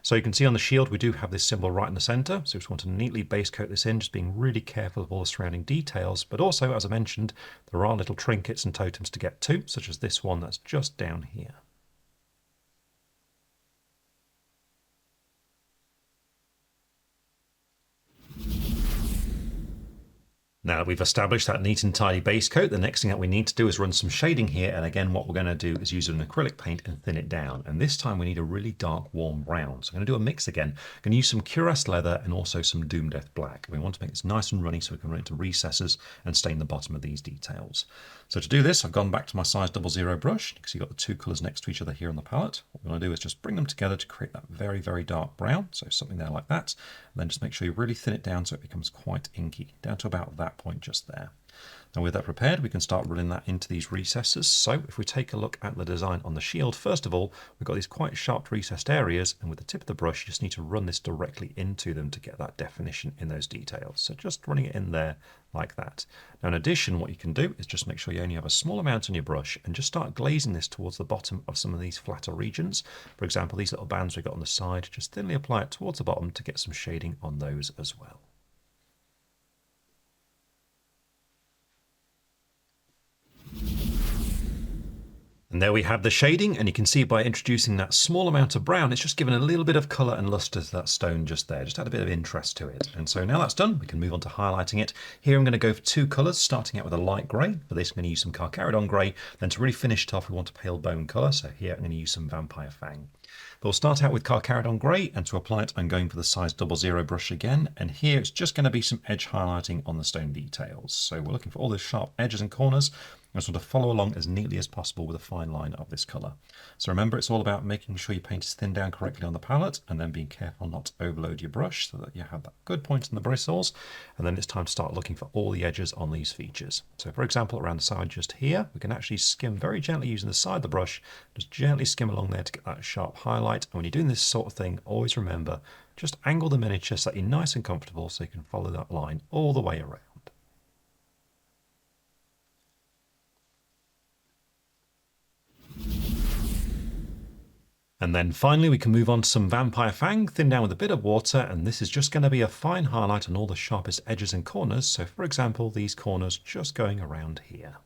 So you can see on the shield we do have this symbol right in the centre, so we just want to neatly base coat this in, just being really careful of all the surrounding details. But also, as I mentioned, there are little trinkets and totems to get to, such as this one that's just down here. Now that we've established that neat and tidy base coat, the next thing that we need to do is run some shading here. And again, what we're going to do is use an acrylic paint and thin it down. And this time we need a really dark, warm brown. So I'm going to do a mix again. I'm going to use some cuirass leather and also some Doom Death black. We want to make this nice and runny so we can run into recesses and stain the bottom of these details. So to do this, I've gone back to my size 00 brush. You can see you've got the two colours next to each other here on the palette. What we're going to do is just bring them together to create that very, very dark brown. So something there like that. And then just make sure you really thin it down so it becomes quite inky, down to about that point just there. Now with that prepared, we can start running that into these recesses. So if we take a look at the design on the shield, first of all, we've got these quite sharp recessed areas, and with the tip of the brush, you just need to run this directly into them to get that definition in those details. So just running it in there like that. Now in addition, what you can do is just make sure you only have a small amount on your brush and just start glazing this towards the bottom of some of these flatter regions. For example, these little bands we've got on the side, just thinly apply it towards the bottom to get some shading on those as well. And there we have the shading, and you can see by introducing that small amount of brown, it's just given a little bit of colour and lustre to that stone just there, just add a bit of interest to it. And so now that's done, we can move on to highlighting it. Here I'm going to go for two colours, starting out with a light grey. For this I'm going to use some Carcharodon grey, then to really finish it off we want a pale bone colour, so here I'm going to use some Vampire Fang. But we'll start out with Carcharodon grey, and to apply it I'm going for the size 00 brush again, and here it's just going to be some edge highlighting on the stone details. So we're looking for all those sharp edges and corners. I just want to follow along as neatly as possible with a fine line of this colour. So remember, it's all about making sure your paint is thinned down correctly on the palette, and then being careful not to overload your brush so that you have that good point in the bristles. And then it's time to start looking for all the edges on these features. So for example, around the side just here, we can actually skim very gently using the side of the brush, just gently skim along there to get that sharp highlight. And when you're doing this sort of thing, always remember, just angle the miniature so that you're nice and comfortable so you can follow that line all the way around. And then finally we can move on to some Vampire Fang, thin down with a bit of water, and this is just going to be a fine highlight on all the sharpest edges and corners. So for example, these corners just going around here.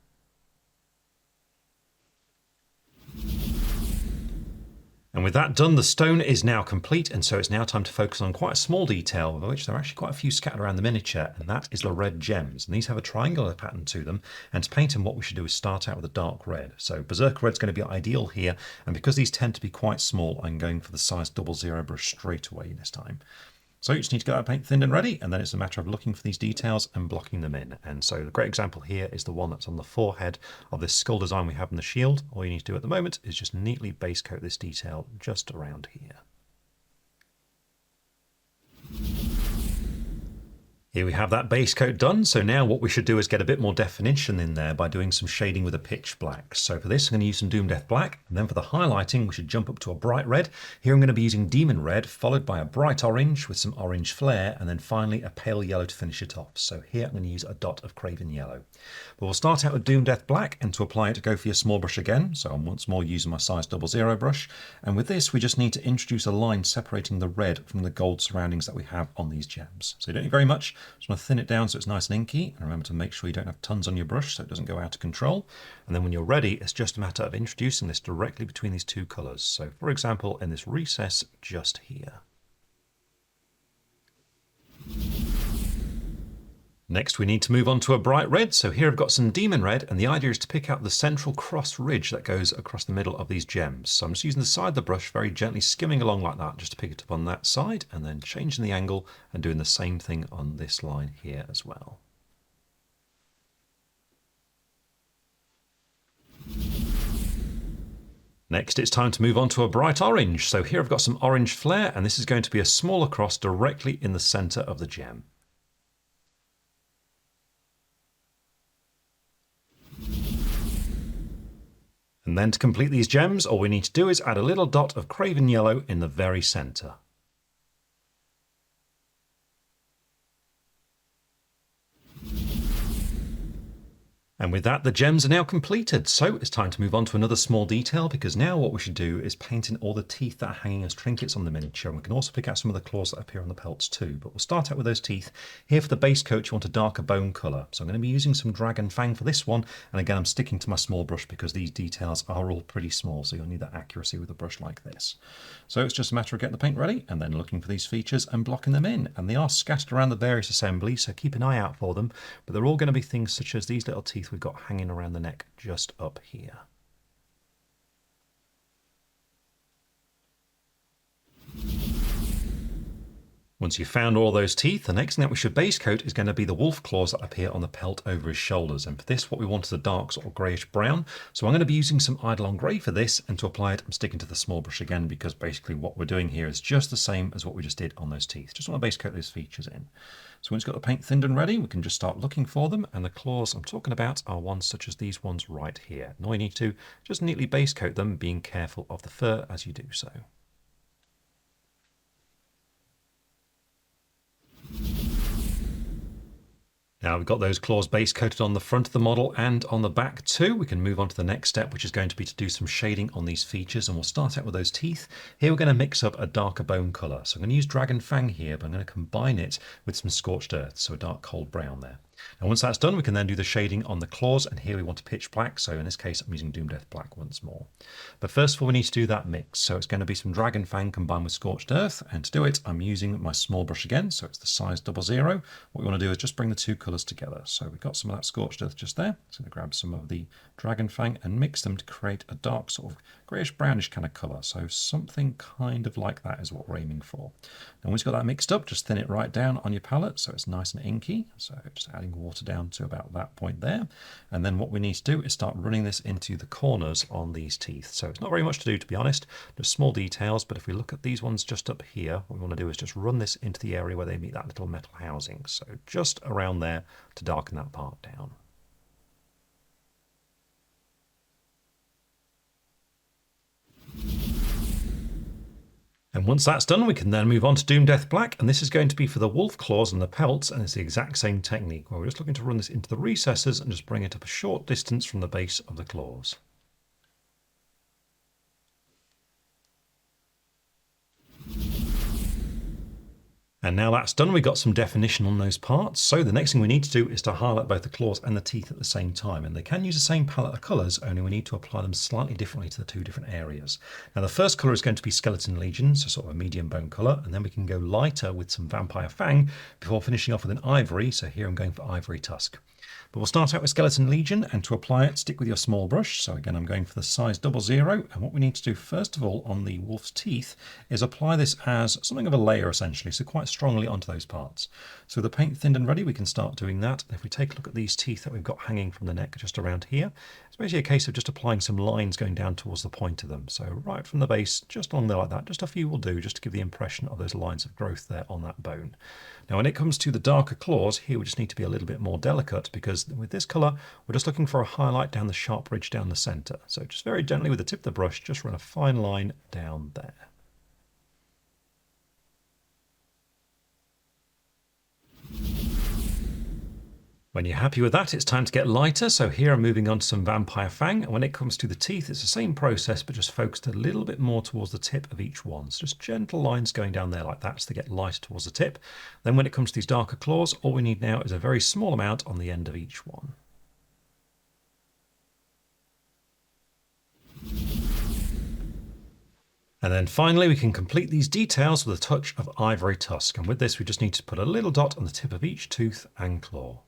And with that done, the stone is now complete, and so it's now time to focus on quite a small detail, of which there are actually quite a few scattered around the miniature, and that is the red gems. And these have a triangular pattern to them, and to paint them what we should do is start out with a dark red. So Berserker Red's going to be ideal here, and because these tend to be quite small, I'm going for the size 00 brush straight away this time. So you just need to get that paint thinned and ready, and then it's a matter of looking for these details and blocking them in. And so the great example here is the one that's on the forehead of this skull design we have in the shield. All you need to do at the moment is just neatly base coat this detail just around here. Here we have that base coat done, so now what we should do is get a bit more definition in there by doing some shading with a pitch black. So for this I'm going to use some Doom Death black, and then for the highlighting we should jump up to a bright red. Here I'm going to be using Demon Red, followed by a bright orange with some orange flare, and then finally a pale yellow to finish it off. So here I'm going to use a dot of Craven Yellow. But we'll start out with Doom Death black, and to apply it go for your small brush again, so I'm once more using my size 00 brush, and with this we just need to introduce a line separating the red from the gold surroundings that we have on these gems. So you don't need very much. Just want to thin it down so it's nice and inky, and remember to make sure you don't have tons on your brush so it doesn't go out of control. And then when you're ready, it's just a matter of introducing this directly between these two colours. So for example, in this recess just here. Next we need to move on to a bright red, so here I've got some demon red, and the idea is to pick out the central cross ridge that goes across the middle of these gems. So I'm just using the side of the brush, very gently skimming along like that, just to pick it up on that side, and then changing the angle and doing the same thing on this line here as well. Next it's time to move on to a bright orange, so here I've got some orange flare, and this is going to be a smaller cross directly in the centre of the gem. And then to complete these gems, all we need to do is add a little dot of craven yellow in the very centre. And with that, the gems are now completed. So it's time to move on to another small detail, because now what we should do is paint in all the teeth that are hanging as trinkets on the miniature. And we can also pick out some of the claws that appear on the pelts too. But we'll start out with those teeth. Here for the base coat, you want a darker bone colour. So I'm going to be using some dragon fang for this one. And again, I'm sticking to my small brush because these details are all pretty small. So you'll need that accuracy with a brush like this. So it's just a matter of getting the paint ready and then looking for these features and blocking them in. And they are scattered around the various assemblies, so keep an eye out for them. But they're all going to be things such as these little teeth we've got hanging around the neck just up here. Once you've found all those teeth, the next thing that we should base coat is going to be the wolf claws that appear on the pelt over his shoulders. And for this, what we want is a dark sort of greyish brown. So I'm going to be using some Eidolon Grey for this, and to apply it, I'm sticking to the small brush again, because basically what we're doing here is just the same as what we just did on those teeth. Just want to base coat those features in. So once you've got the paint thinned and ready, we can just start looking for them. And the claws I'm talking about are ones such as these ones right here. And all you need to do, just neatly base coat them, being careful of the fur as you do so. Now we've got those claws base coated on the front of the model and on the back too. We can move on to the next step, which is going to be to do some shading on these features, and we'll start out with those teeth. Here we're going to mix up a darker bone colour. So I'm going to use Dragon Fang here, but I'm going to combine it with some Scorched Earth, so a dark cold brown there. And once that's done, we can then do the shading on the claws, and here we want a pitch black, so in this case I'm using Doom Death Black once more. But first of all, we need to do that mix, so it's going to be some Dragon Fang combined with Scorched Earth, and to do it I'm using my small brush again, so it's the size 00. What we want to do is just bring the two colours together. So we've got some of that Scorched Earth just there, so I'm going to grab some of the Dragon Fang and mix them to create a dark sort of greyish brownish kind of colour, so something kind of like that is what we're aiming for. And once you've got that mixed up, just thin it right down on your palette so it's nice and inky, so just adding water down to about that point there. And then what we need to do is start running this into the corners on these teeth. So it's not very much to do, to be honest, just small details, but if we look at these ones just up here, what we want to do is just run this into the area where they meet that little metal housing, so just around there to darken that part down. And once that's done, we can then move on to Doom Death Black, and this is going to be for the wolf claws and the pelts, and it's the exact same technique, where we're just looking to run this into the recesses and just bring it up a short distance from the base of the claws. And now that's done, we've got some definition on those parts. So the next thing we need to do is to highlight both the claws and the teeth at the same time. And they can use the same palette of colours, only we need to apply them slightly differently to the two different areas. Now the first colour is going to be Skeleton Legion, so sort of a medium bone colour. And then we can go lighter with some Vampire Fang before finishing off with an Ivory. So here I'm going for Ivory Tusk. But we'll start out with Skeleton Legion, and to apply it, stick with your small brush. So again, I'm going for the size 00. And what we need to do first of all on the wolf's teeth is apply this as something of a layer essentially, so quite strongly onto those parts. So with the paint thinned and ready, we can start doing that. And if we take a look at these teeth that we've got hanging from the neck just around here, it's basically a case of just applying some lines going down towards the point of them. So right from the base, just along there like that, just a few will do, just to give the impression of those lines of growth there on that bone. Now when it comes to the darker claws, here we just need to be a little bit more delicate, because with this colour, we're just looking for a highlight down the sharp ridge down the centre. So just very gently with the tip of the brush, just run a fine line down there. When you're happy with that, it's time to get lighter. So here I'm moving on to some Vampire Fang. And when it comes to the teeth, it's the same process, but just focused a little bit more towards the tip of each one. So just gentle lines going down there like that, so they get lighter towards the tip. Then when it comes to these darker claws, all we need now is a very small amount on the end of each one. And then finally, we can complete these details with a touch of Ivory Tusk. And with this, we just need to put a little dot on the tip of each tooth and claw.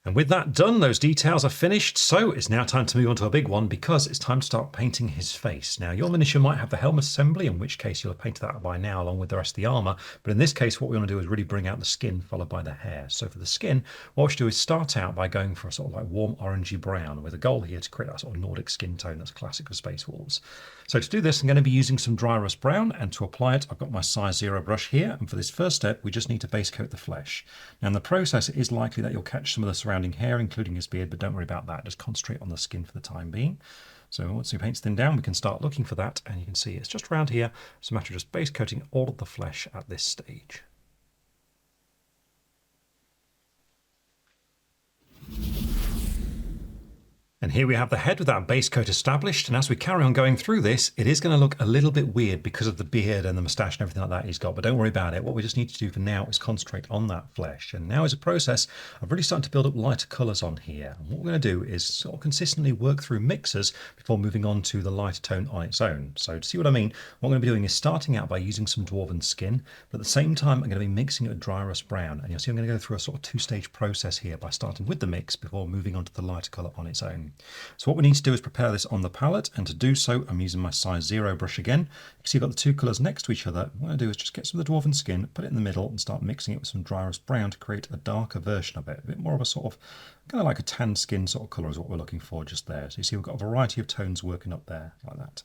And with that done, those details are finished, so it's now time to move on to a big one because it's time to start painting his face. Now, your miniature might have the helmet assembly, in which case you'll have painted that by now along with the rest of the armour, but in this case what we want to do is really bring out the skin followed by the hair. So for the skin, what we should do is start out by going for a sort of like warm orangey brown with a goal here to create that sort of Nordic skin tone that's classic for Space Wolves. So to do this, I'm going to be using some dry rust brown, and to apply it, I've got my size 0 brush here, and for this first step, we just need to base coat the flesh. Now in the process, it is likely that you'll catch some of the surrounding hair, including his beard, but don't worry about that. Just concentrate on the skin for the time being. So once your paint's thinned down, we can start looking for that, and you can see it's just around here. It's a matter of just base coating all of the flesh at this stage. And here we have the head with that base coat established, and as we carry on going through this, it is going to look a little bit weird because of the beard and the moustache and everything like that he's got, but don't worry about it. What we just need to do for now is concentrate on that flesh. And now is a process of really starting to build up lighter colours on here. And what we're going to do is sort of consistently work through mixers before moving on to the lighter tone on its own. So to see what I mean, what I'm going to be doing is starting out by using some dwarven skin, but at the same time I'm going to be mixing it with dry rust brown. And you'll see I'm going to go through a sort of two-stage process here by starting with the mix before moving on to the lighter colour on its own. So what we need to do is prepare this on the palette, and to do so I'm using my size 0 brush again. You see I've got the two colours next to each other. What I'm going to do is just get some of the dwarven skin, put it in the middle and start mixing it with some dry rust brown to create a darker version of it. A bit more of a sort of, kind of like a tan skin sort of colour is what we're looking for just there. So you see we've got a variety of tones working up there like that.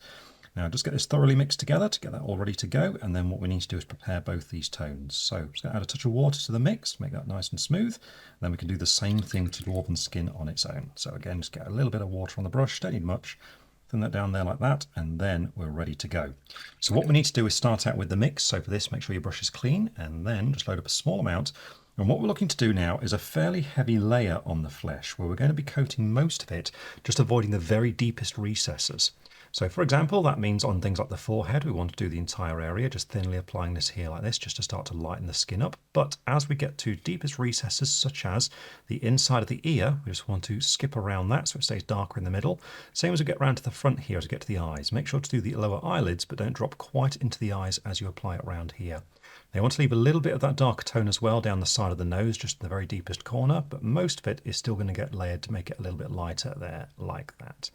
Now just get this thoroughly mixed together to get that all ready to go, and then what we need to do is prepare both these tones. So I'm just going to add a touch of water to the mix, make that nice and smooth, and then we can do the same thing to dwarven skin on its own. So again, just get a little bit of water on the brush, don't need much, thin that down there like that, and then we're ready to go. So what we need to do is start out with the mix. So for this, make sure your brush is clean, and then just load up a small amount. And what we're looking to do now is a fairly heavy layer on the flesh, where we're going to be coating most of it, just avoiding the very deepest recesses. So for example, that means on things like the forehead, we want to do the entire area, just thinly applying this here like this, just to start to lighten the skin up. But as we get to deepest recesses, such as the inside of the ear, we just want to skip around that so it stays darker in the middle. Same as we get around to the front here as we get to the eyes. Make sure to do the lower eyelids, but don't drop quite into the eyes as you apply it around here. Now you want to leave a little bit of that darker tone as well down the side of the nose, just in the very deepest corner, but most of it is still going to get layered to make it a little bit lighter there, like that.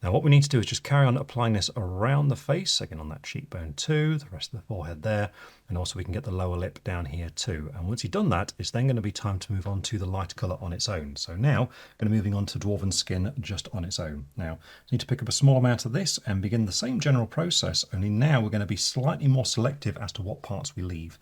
Now what we need to do is just carry on applying this around the face, again on that cheekbone too, the rest of the forehead there, and also we can get the lower lip down here too. And once you've done that, it's then going to be time to move on to the light colour on its own. So now, going to moving on to dwarven skin just on its own. Now, you need to pick up a small amount of this and begin the same general process, only now we're going to be slightly more selective as to what parts we leave.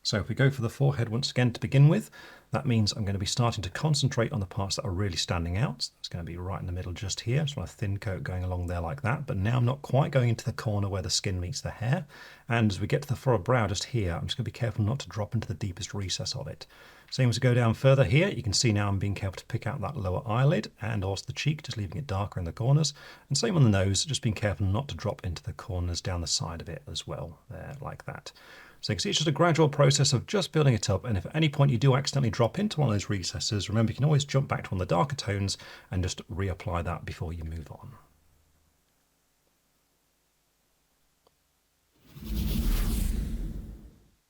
So if we go for the forehead once again to begin with, that means I'm going to be starting to concentrate on the parts that are really standing out. So that's going to be right in the middle just here. Just want a thin coat going along there like that. But now I'm not quite going into the corner where the skin meets the hair. And as we get to the furrowed brow just here, I'm just going to be careful not to drop into the deepest recess of it. Same as we go down further here, you can see now I'm being careful to pick out that lower eyelid and also the cheek, just leaving it darker in the corners. And same on the nose, just being careful not to drop into the corners down the side of it as well, there, like that. So you can see it's just a gradual process of just building it up, and if at any point you do accidentally drop into one of those recesses, remember you can always jump back to one of the darker tones and just reapply that before you move on.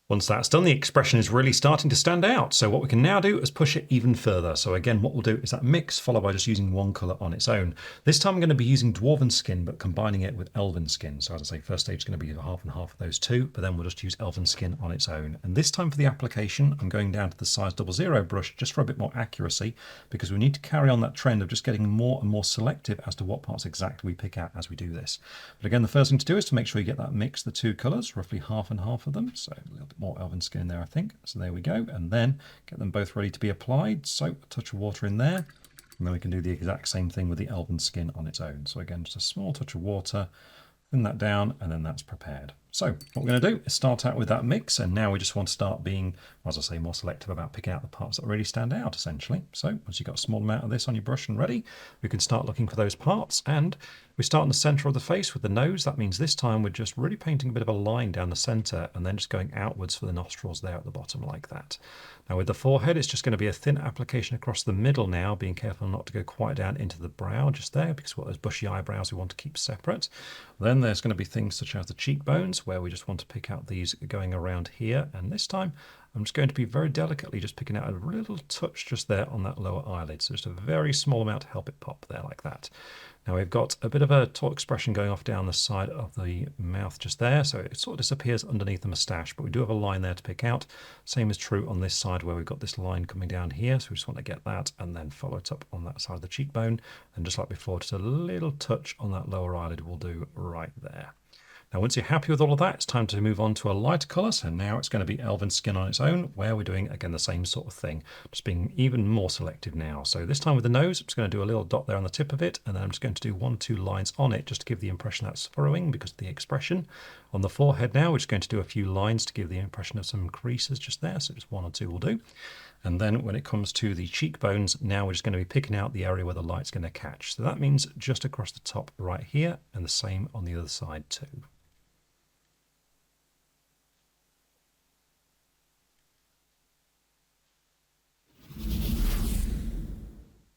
Once that's done, the expression is really starting to stand out. So what we can now do is push it even further. So again, what we'll do is that mix followed by just using one colour on its own. This time I'm going to be using dwarven skin, but combining it with elven skin. So as I say, first stage is going to be half and half of those two, but then we'll just use elven skin on its own. And this time for the application, I'm going down to the size 00 brush just for a bit more accuracy, because we need to carry on that trend of just getting more and more selective as to what parts exactly we pick out as we do this. But again, the first thing to do is to make sure you get that mix, the two colours, roughly half and half of them. So a little bit more elven skin in there, I think. So there we go. And then get them both ready to be applied. So a touch of water in there. And then we can do the exact same thing with the elven skin on its own. So again, just a small touch of water, thin that down, and then that's prepared. So what we're going to do is start out with that mix, and now we just want to start being, as I say, more selective about picking out the parts that really stand out, essentially. So once you've got a small amount of this on your brush and ready, we can start looking for those parts. And we start in the center of the face with the nose. That means this time we're just really painting a bit of a line down the center and then just going outwards for the nostrils there at the bottom like that. Now with the forehead, it's just going to be a thin application across the middle now, being careful not to go quite down into the brow just there, because we've got those bushy eyebrows we want to keep separate. Then there's going to be things such as the cheekbones, where we just want to pick out these going around here. And this time I'm just going to be very delicately just picking out a little touch just there on that lower eyelid. So just a very small amount to help it pop there like that. Now we've got a bit of a taut expression going off down the side of the mouth just there, so it sort of disappears underneath the moustache, but we do have a line there to pick out. Same is true on this side where we've got this line coming down here, so we just want to get that and then follow it up on that side of the cheekbone. And just like before, just a little touch on that lower eyelid will do right there. Now, once you're happy with all of that, it's time to move on to a lighter colour. So now it's going to be Elven Skin on its own, where we're doing, again, the same sort of thing, just being even more selective now. So this time with the nose, I'm just going to do a little dot there on the tip of it, and then I'm just going to do 1 or 2 lines on it, just to give the impression that's furrowing because of the expression. On the forehead now, we're just going to do a few lines to give the impression of some creases just there, so just 1 or 2 will do. And then when it comes to the cheekbones, now we're just going to be picking out the area where the light's going to catch. So that means just across the top right here, and the same on the other side too.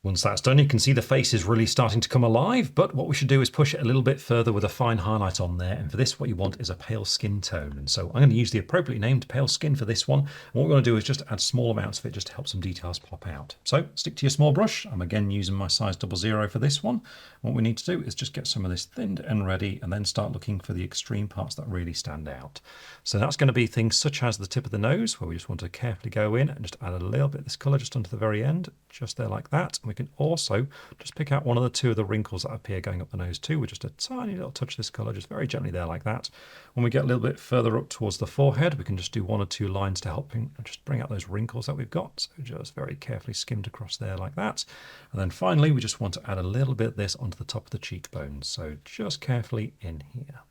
Once that's done, you can see the face is really starting to come alive, but what we should do is push it a little bit further with a fine highlight on there. And for this, what you want is a pale skin tone. And so I'm going to use the appropriately named pale skin for this one. And what we're going to do is just add small amounts of it just to help some details pop out. So stick to your small brush. I'm again using my size 00 for this one. What we need to do is just get some of this thinned and ready, and then start looking for the extreme parts that really stand out. So that's going to be things such as the tip of the nose, where we just want to carefully go in and just add a little bit of this colour just onto the very end, just there like that. And we can also just pick out 1 or 2 of the wrinkles that appear going up the nose too, with just a tiny little touch of this colour, just very gently there like that. When we get a little bit further up towards the forehead, we can just do 1 or 2 lines to help just bring out those wrinkles that we've got. So just very carefully skimmed across there like that. And then finally, we just want to add a little bit of this onto the top of the cheekbones. So just carefully in here.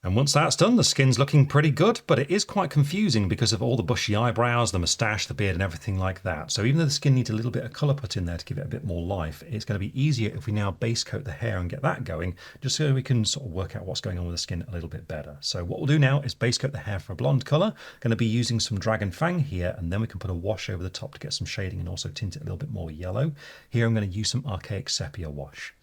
And once that's done, the skin's looking pretty good, but it is quite confusing because of all the bushy eyebrows, the moustache, the beard, and everything like that. So even though the skin needs a little bit of colour put in there to give it a bit more life, it's going to be easier if we now base coat the hair and get that going, just so we can sort of work out what's going on with the skin a little bit better. So what we'll do now is base coat the hair for a blonde colour. Going to be using some Dragon Fang here, and then we can put a wash over the top to get some shading and also tint it a little bit more yellow. Here I'm going to use some Archaic Sepia wash.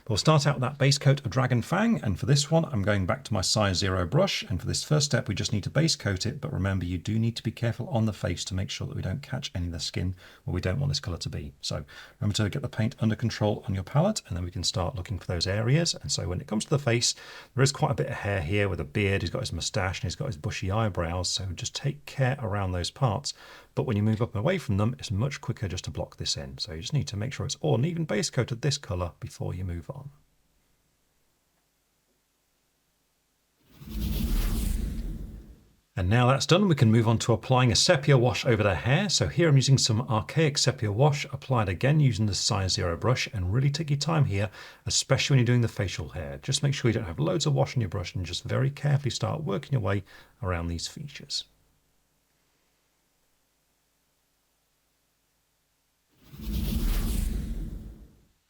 But we'll start out with that base coat of Dragon Fang, and for this one I'm going back to my size 0 brush, and for this first step we just need to base coat it, but remember you do need to be careful on the face to make sure that we don't catch any of the skin where we don't want this colour to be. So remember to get the paint under control on your palette, and then we can start looking for those areas. And so when it comes to the face, there is quite a bit of hair here with a beard, he's got his moustache and he's got his bushy eyebrows, so just take care around those parts. But when you move up and away from them, it's much quicker just to block this in. So you just need to make sure it's all an even base coat of this colour before you move on. And now that's done, we can move on to applying a sepia wash over the hair. So here I'm using some Archaic Sepia wash, applied again using the size 0 brush, and really take your time here, especially when you're doing the facial hair. Just make sure you don't have loads of wash on your brush and just very carefully start working your way around these features.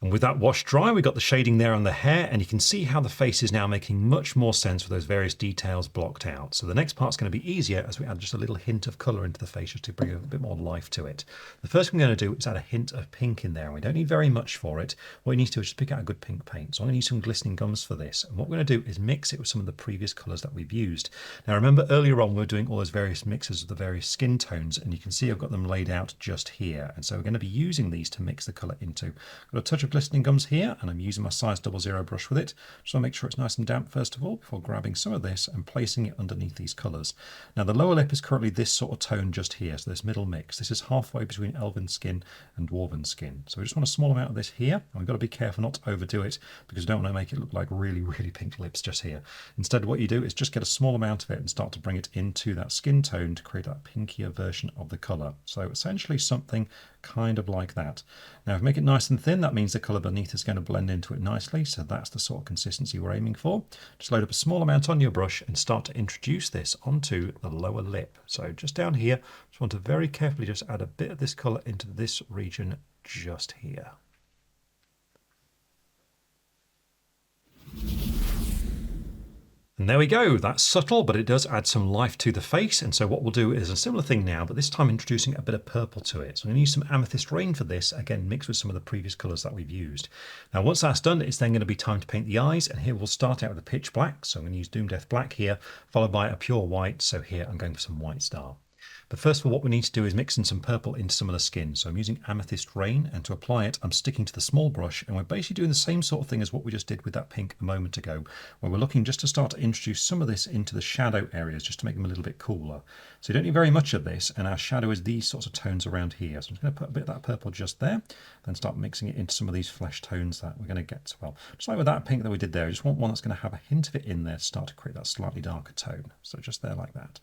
And with that wash dry, we got the shading there on the hair, and you can see how the face is now making much more sense with those various details blocked out. So the next part's going to be easier as we add just a little hint of colour into the face just to bring a bit more life to it. The first thing we're going to do is add a hint of pink in there, and we don't need very much for it. What we need to do is just pick out a good pink paint. So I'm going to use some glistening gums for this, and what we're going to do is mix it with some of the previous colours that we've used. Now remember earlier on we were doing all those various mixes of the various skin tones, and you can see I've got them laid out just here, and so we're going to be using these to mix the colour into. I've got a touch of glistening gums here, and I'm using my size 00 brush with it. Just want to make sure it's nice and damp first of all, before grabbing some of this and placing it underneath these colours. Now the lower lip is currently this sort of tone just here, so this middle mix. This is halfway between elven skin and dwarven skin. So we just want a small amount of this here, and we've got to be careful not to overdo it, because we don't want to make it look like really, really pink lips just here. Instead, what you do is just get a small amount of it and start to bring it into that skin tone to create that pinkier version of the colour. So essentially something kind of like that. Now if we make it nice and thin, that means the colour beneath is going to blend into it nicely, so that's the sort of consistency we're aiming for. Just load up a small amount on your brush and start to introduce this onto the lower lip. So just down here, just want to very carefully just add a bit of this colour into this region just here. And there we go, that's subtle, but it does add some life to the face. And so what we'll do is a similar thing now, but this time introducing a bit of purple to it. So I'm going to use some Amethyst Rain for this, again mixed with some of the previous colours that we've used. Now once that's done, it's then going to be time to paint the eyes, and here we'll start out with a pitch black. So I'm going to use Doom Death Black here, followed by a pure white. So here I'm going for some White Star. But first of all, what we need to do is mix in some purple into some of the skin. So I'm using Amethyst Rain, and to apply it, I'm sticking to the small brush, and we're basically doing the same sort of thing as what we just did with that pink a moment ago, where we're looking just to start to introduce some of this into the shadow areas, just to make them a little bit cooler. So you don't need very much of this, and our shadow is these sorts of tones around here. So I'm just going to put a bit of that purple just there, then start mixing it into some of these flesh tones that we're going to get as well. Just like with that pink that we did there, I just want one that's going to have a hint of it in there to start to create that slightly darker tone. So just there like that.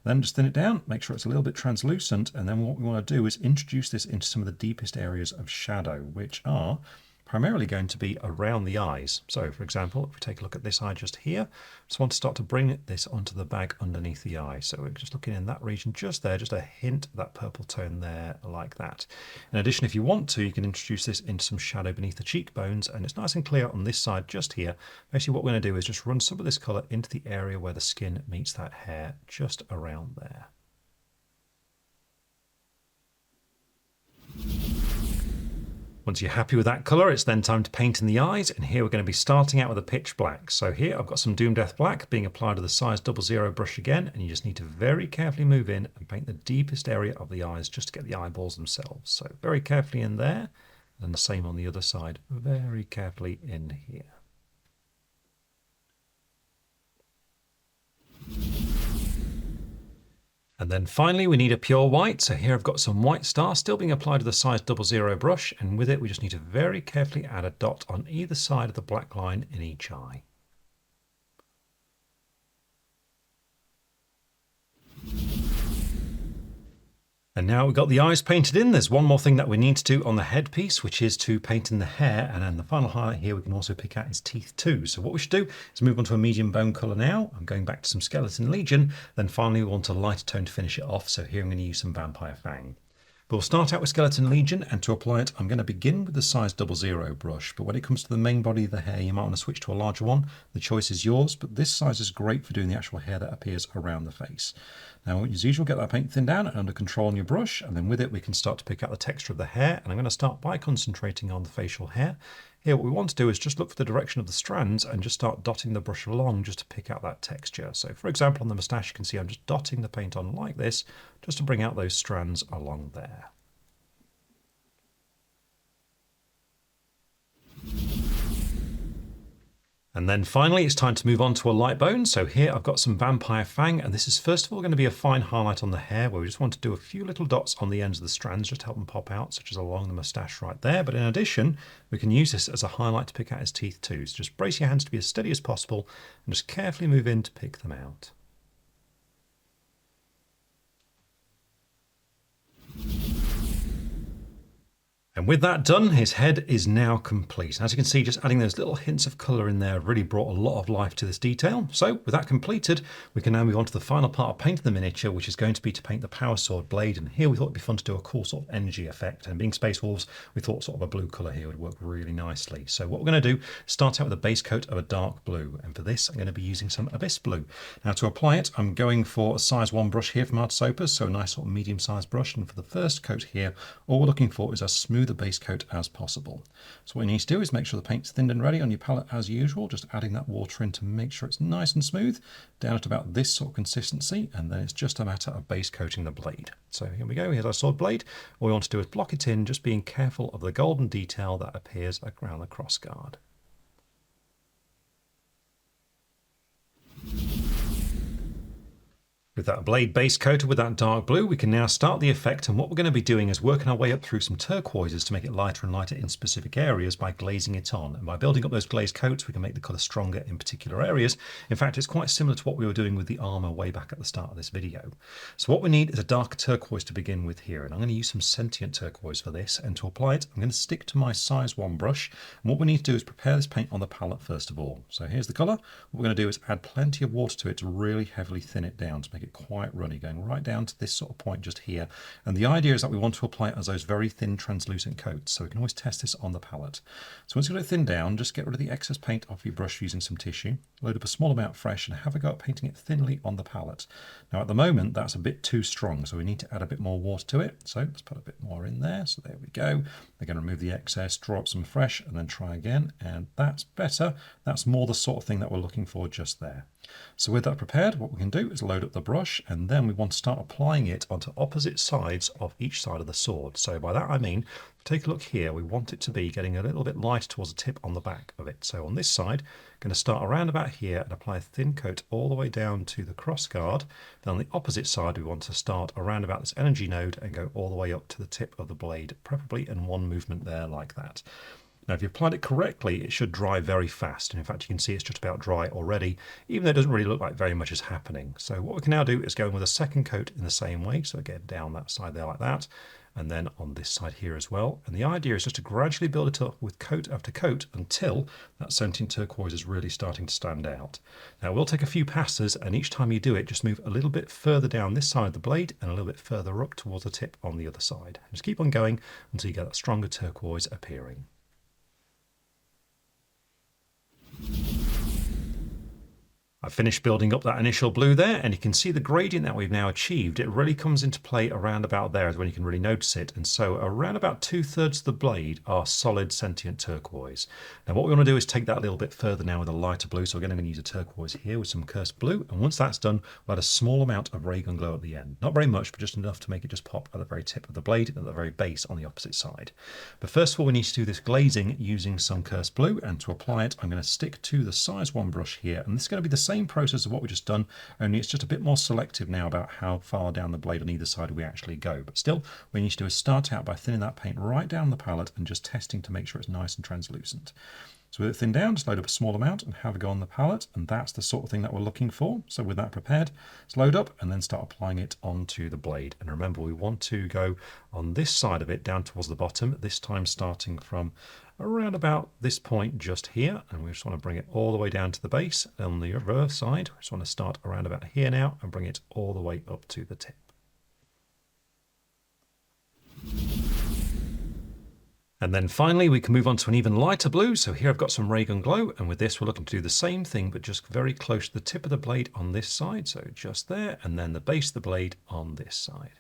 Then just thin it down, make sure it's a little bit translucent, and then what we want to do is introduce this into some of the deepest areas of shadow, which are primarily going to be around the eyes. So for example, if we take a look at this eye just here, just want to start to bring this onto the bag underneath the eye. So we're just looking in that region just there, just a hint of that purple tone there like that. In addition, if you want to, you can introduce this into some shadow beneath the cheekbones, and it's nice and clear on this side just here. Basically what we're going to do is just run some of this colour into the area where the skin meets that hair, just around there. Once you're happy with that colour, it's then time to paint in the eyes, and here we're going to be starting out with a pitch black. So here I've got some Doom Death Black being applied with the size 00 brush again, and you just need to very carefully move in and paint the deepest area of the eyes just to get the eyeballs themselves. So very carefully in there, and the same on the other side, very carefully in here. And then finally we need a pure white, so here I've got some White Star still being applied with the size 00 brush, and with it we just need to very carefully add a dot on either side of the black line in each eye. And now we've got the eyes painted in, there's one more thing that we need to do on the headpiece, which is to paint in the hair, and then the final highlight here we can also pick out his teeth too. So what we should do is move on to a medium bone colour now. I'm going back to some Skeleton Legion, then finally we want a lighter tone to finish it off, so here I'm going to use some Vampire Fang. But we'll start out with Skeleton Legion, and to apply it I'm going to begin with the size 00 brush, but when it comes to the main body of the hair you might want to switch to a larger one. The choice is yours, but this size is great for doing the actual hair that appears around the face. Now as usual, get that paint thinned down and under control on your brush, and then with it we can start to pick out the texture of the hair, and I'm going to start by concentrating on the facial hair. Here what we want to do is just look for the direction of the strands and just start dotting the brush along just to pick out that texture. So for example on the moustache you can see I'm just dotting the paint on like this just to bring out those strands along there. And then finally it's time to move on to a light bone. So here I've got some Vampire Fang, and this is first of all going to be a fine highlight on the hair where we just want to do a few little dots on the ends of the strands just to help them pop out, such as along the moustache right there. But in addition we can use this as a highlight to pick out his teeth too. So just brace your hands to be as steady as possible and just carefully move in to pick them out. And with that done, his head is now complete. As you can see, just adding those little hints of colour in there really brought a lot of life to this detail. So with that completed, we can now move on to the final part of painting the miniature, which is going to be to paint the power sword blade. And here we thought it'd be fun to do a cool sort of energy effect. And being Space Wolves, we thought sort of a blue colour here would work really nicely. So what we're going to do is start out with a base coat of a dark blue. And for this, I'm going to be using some Abyss Blue. Now to apply it, I'm going for a size 1 brush here from Artisopas, so a nice sort of medium-sized brush. And for the first coat here, all we're looking for is a smooth smooth a base coat as possible. So what you need to do is make sure the paint's thinned and ready on your palette as usual, just adding that water in to make sure it's nice and smooth, down at about this sort of consistency, and then it's just a matter of base coating the blade. So here we go, here's our sword blade. All we want to do is block it in, just being careful of the golden detail that appears around the crossguard. With that blade base coated with that dark blue, we can now start the effect, and what we're going to be doing is working our way up through some turquoises to make it lighter and lighter in specific areas by glazing it on. And by building up those glazed coats, we can make the colour stronger in particular areas. In fact, it's quite similar to what we were doing with the armour way back at the start of this video. So what we need is a dark turquoise to begin with here, and I'm going to use some sentient turquoise for this, and to apply it, I'm going to stick to my size 1 brush, and what we need to do is prepare this paint on the palette first of all. So here's the colour. What we're going to do is add plenty of water to it to really heavily thin it down to make it quite runny, going right down to this sort of point just here. And the idea is that we want to apply it as those very thin translucent coats, so we can always test this on the palette. So once you've got it thinned down, just get rid of the excess paint off your brush using some tissue, load up a small amount fresh, and have a go at painting it thinly on the palette. Now at the moment that's a bit too strong, so we need to add a bit more water to it. So let's put a bit more in there. So there we go. We're going to remove the excess, draw up some fresh, and then try again, and that's better. That's more the sort of thing that we're looking for just there. So with that prepared, what we can do is load up the brush, and then we want to start applying it onto opposite sides of each side of the sword. So by that I mean, take a look here, we want it to be getting a little bit lighter towards the tip on the back of it. So on this side, going to start around about here and apply a thin coat all the way down to the crossguard. Then on the opposite side, we want to start around about this energy node and go all the way up to the tip of the blade, preferably in one movement there like that. Now, if you applied it correctly, it should dry very fast. And in fact, you can see it's just about dry already, even though it doesn't really look like very much is happening. So what we can now do is go in with a second coat in the same way. So again, down that side there like that, and then on this side here as well. And the idea is just to gradually build it up with coat after coat until that sentient turquoise is really starting to stand out. Now, we'll take a few passes, and each time you do it, just move a little bit further down this side of the blade and a little bit further up towards the tip on the other side. Just keep on going until you get that stronger turquoise appearing. I've finished building up that initial blue there, and you can see the gradient that we've now achieved. It really comes into play around about there is when you can really notice it. And so around about 2/3 of the blade are solid sentient turquoise. Now what we want to do is take that a little bit further now with a lighter blue. So again, I'm going to use a turquoise here with some cursed blue. And once that's done, we'll add a small amount of ray gun glow at the end. Not very much, but just enough to make it just pop at the very tip of the blade and at the very base on the opposite side. But first of all, we need to do this glazing using some cursed blue. And to apply it, I'm going to stick to the size 1 brush here. And this is going to be the same process of what we just done, only it's just a bit more selective now about how far down the blade on either side we actually go. But still, what we need to do is start out by thinning that paint right down the palette and just testing to make sure it's nice and translucent. So with it thinned down, just load up a small amount and have a go on the palette, and that's the sort of thing that we're looking for. So with that prepared, let's load up and then start applying it onto the blade. And remember, we want to go on this side of it down towards the bottom, this time starting from around about this point just here, and we just want to bring it all the way down to the base. On the reverse side, we just want to start around about here now and bring it all the way up to the tip. And then finally, we can move on to an even lighter blue. So here I've got some ray gun glow, and with this we're looking to do the same thing, but just very close to the tip of the blade on this side. So just there, and then the base of the blade on this side.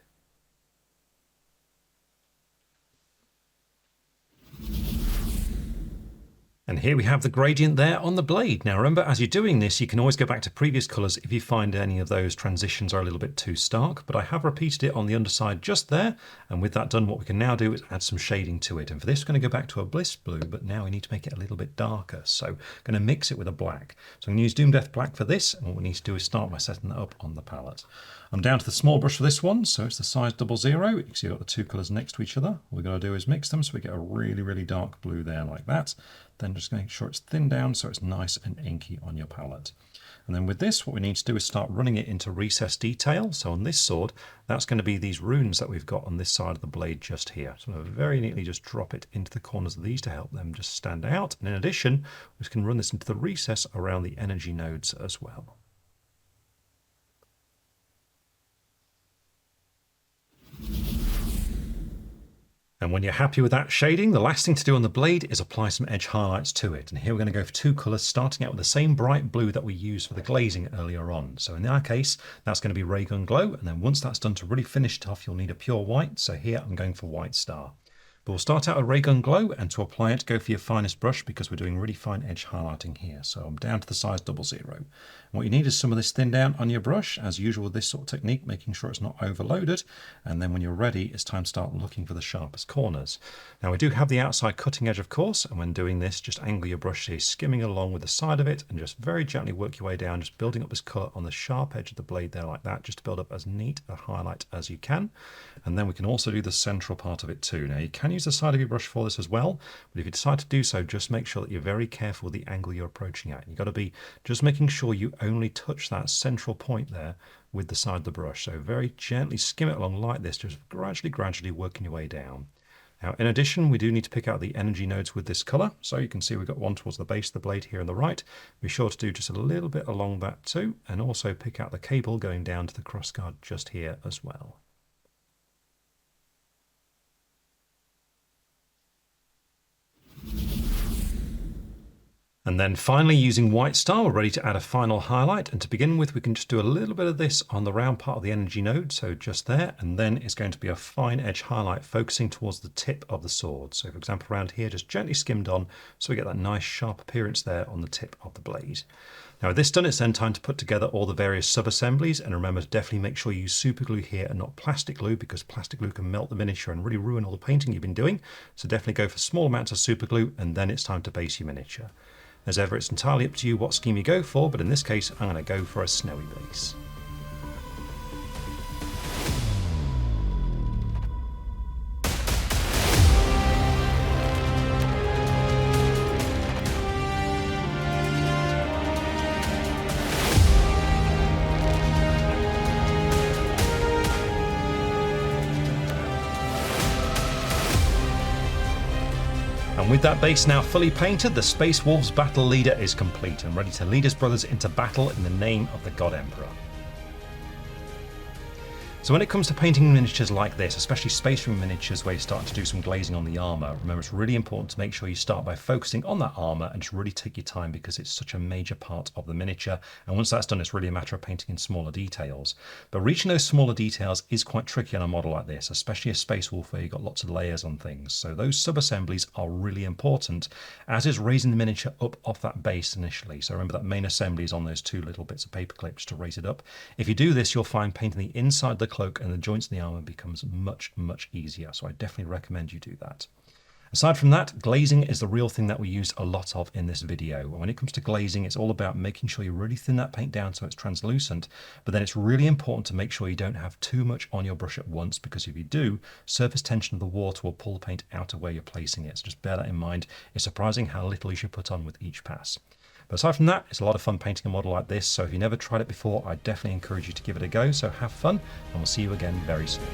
And here we have the gradient there on the blade. Now remember, as you're doing this, you can always go back to previous colours if you find any of those transitions are a little bit too stark, but I have repeated it on the underside just there. And with that done, what we can now do is add some shading to it. And for this, we're going to go back to a bliss blue, but now we need to make it a little bit darker. So I'm going to mix it with a black. So I'm going to use Doom Death Black for this. And what we need to do is start by setting that up on the palette. I'm down to the small brush for this one, so it's the size 00. You can see I've got the two colours next to each other. What we're going to do is mix them so we get a really, really dark blue there like that. Then just make sure it's thinned down so it's nice and inky on your palette. And then with this, what we need to do is start running it into recessed detail. So on this sword, that's going to be these runes that we've got on this side of the blade just here. So I'm going to very neatly just drop it into the corners of these to help them just stand out. And in addition, we can run this into the recess around the energy nodes as well. And when you're happy with that shading, the last thing to do on the blade is apply some edge highlights to it. And here we're going to go for two colours, starting out with the same bright blue that we used for the glazing earlier on. So in our case, that's going to be Ray Gun Glow. And then once that's done, to really finish it off, you'll need a pure white. So here I'm going for White Star. But we'll start out with Ray Gun Glow, and to apply it, go for your finest brush because we're doing really fine edge highlighting here. So I'm down to the size 00. And what you need is some of this thin down on your brush, as usual with this sort of technique, making sure it's not overloaded. And then when you're ready, it's time to start looking for the sharpest corners. Now we do have the outside cutting edge, of course, and when doing this, just angle your brush here, skimming along with the side of it, and just very gently work your way down, just building up this colour on the sharp edge of the blade there like that, just to build up as neat a highlight as you can. And then we can also do the central part of it too. Now you can use the side of your brush for this as well, but if you decide to do so, just make sure that you're very careful with the angle you're approaching at. You've got to be just making sure you only touch that central point there with the side of the brush. So very gently skim it along like this, just gradually working your way down. Now, in addition, we do need to pick out the energy nodes with this colour. So you can see we've got one towards the base of the blade here on the right. Be sure to do just a little bit along that too, and also pick out the cable going down to the crossguard just here as well. And then finally, using White Star, we're ready to add a final highlight. And to begin with, we can just do a little bit of this on the round part of the energy node, so just there. And then it's going to be a fine edge highlight focusing towards the tip of the sword. So for example, around here, just gently skimmed on, so we get that nice sharp appearance there on the tip of the blade. Now with this done, it's then time to put together all the various sub-assemblies, and remember to definitely make sure you use super glue here and not plastic glue, because plastic glue can melt the miniature and really ruin all the painting you've been doing. So definitely go for small amounts of super glue, and then it's time to base your miniature. As ever, it's entirely up to you what scheme you go for, but in this case, I'm going to go for a snowy base. And with that base now fully painted, the Space Wolves battle leader is complete and ready to lead his brothers into battle in the name of the God Emperor. So when it comes to painting miniatures like this, especially Space Marine miniatures where you start to do some glazing on the armour, remember it's really important to make sure you start by focusing on that armour and just really take your time, because it's such a major part of the miniature. And once that's done, it's really a matter of painting in smaller details. But reaching those smaller details is quite tricky on a model like this, especially a Space Wolf where you've got lots of layers on things. So those sub-assemblies are really important, as is raising the miniature up off that base initially. So remember that main assembly is on those two little bits of paper clips to raise it up. If you do this, you'll find painting the inside of the cloak and the joints in the armor becomes much easier. So I definitely recommend you do that. Aside from that, glazing is the real thing that we use a lot of in this video. When it comes to glazing, it's all about making sure you really thin that paint down so it's translucent, but then it's really important to make sure you don't have too much on your brush at once, because if you do, surface tension of the water will pull the paint out of where you're placing it. So just bear that in mind. It's surprising how little you should put on with each pass. But aside from that, it's a lot of fun painting a model like this, so if you've never tried it before, I definitely encourage you to give it a go. So have fun, and we'll see you again very soon.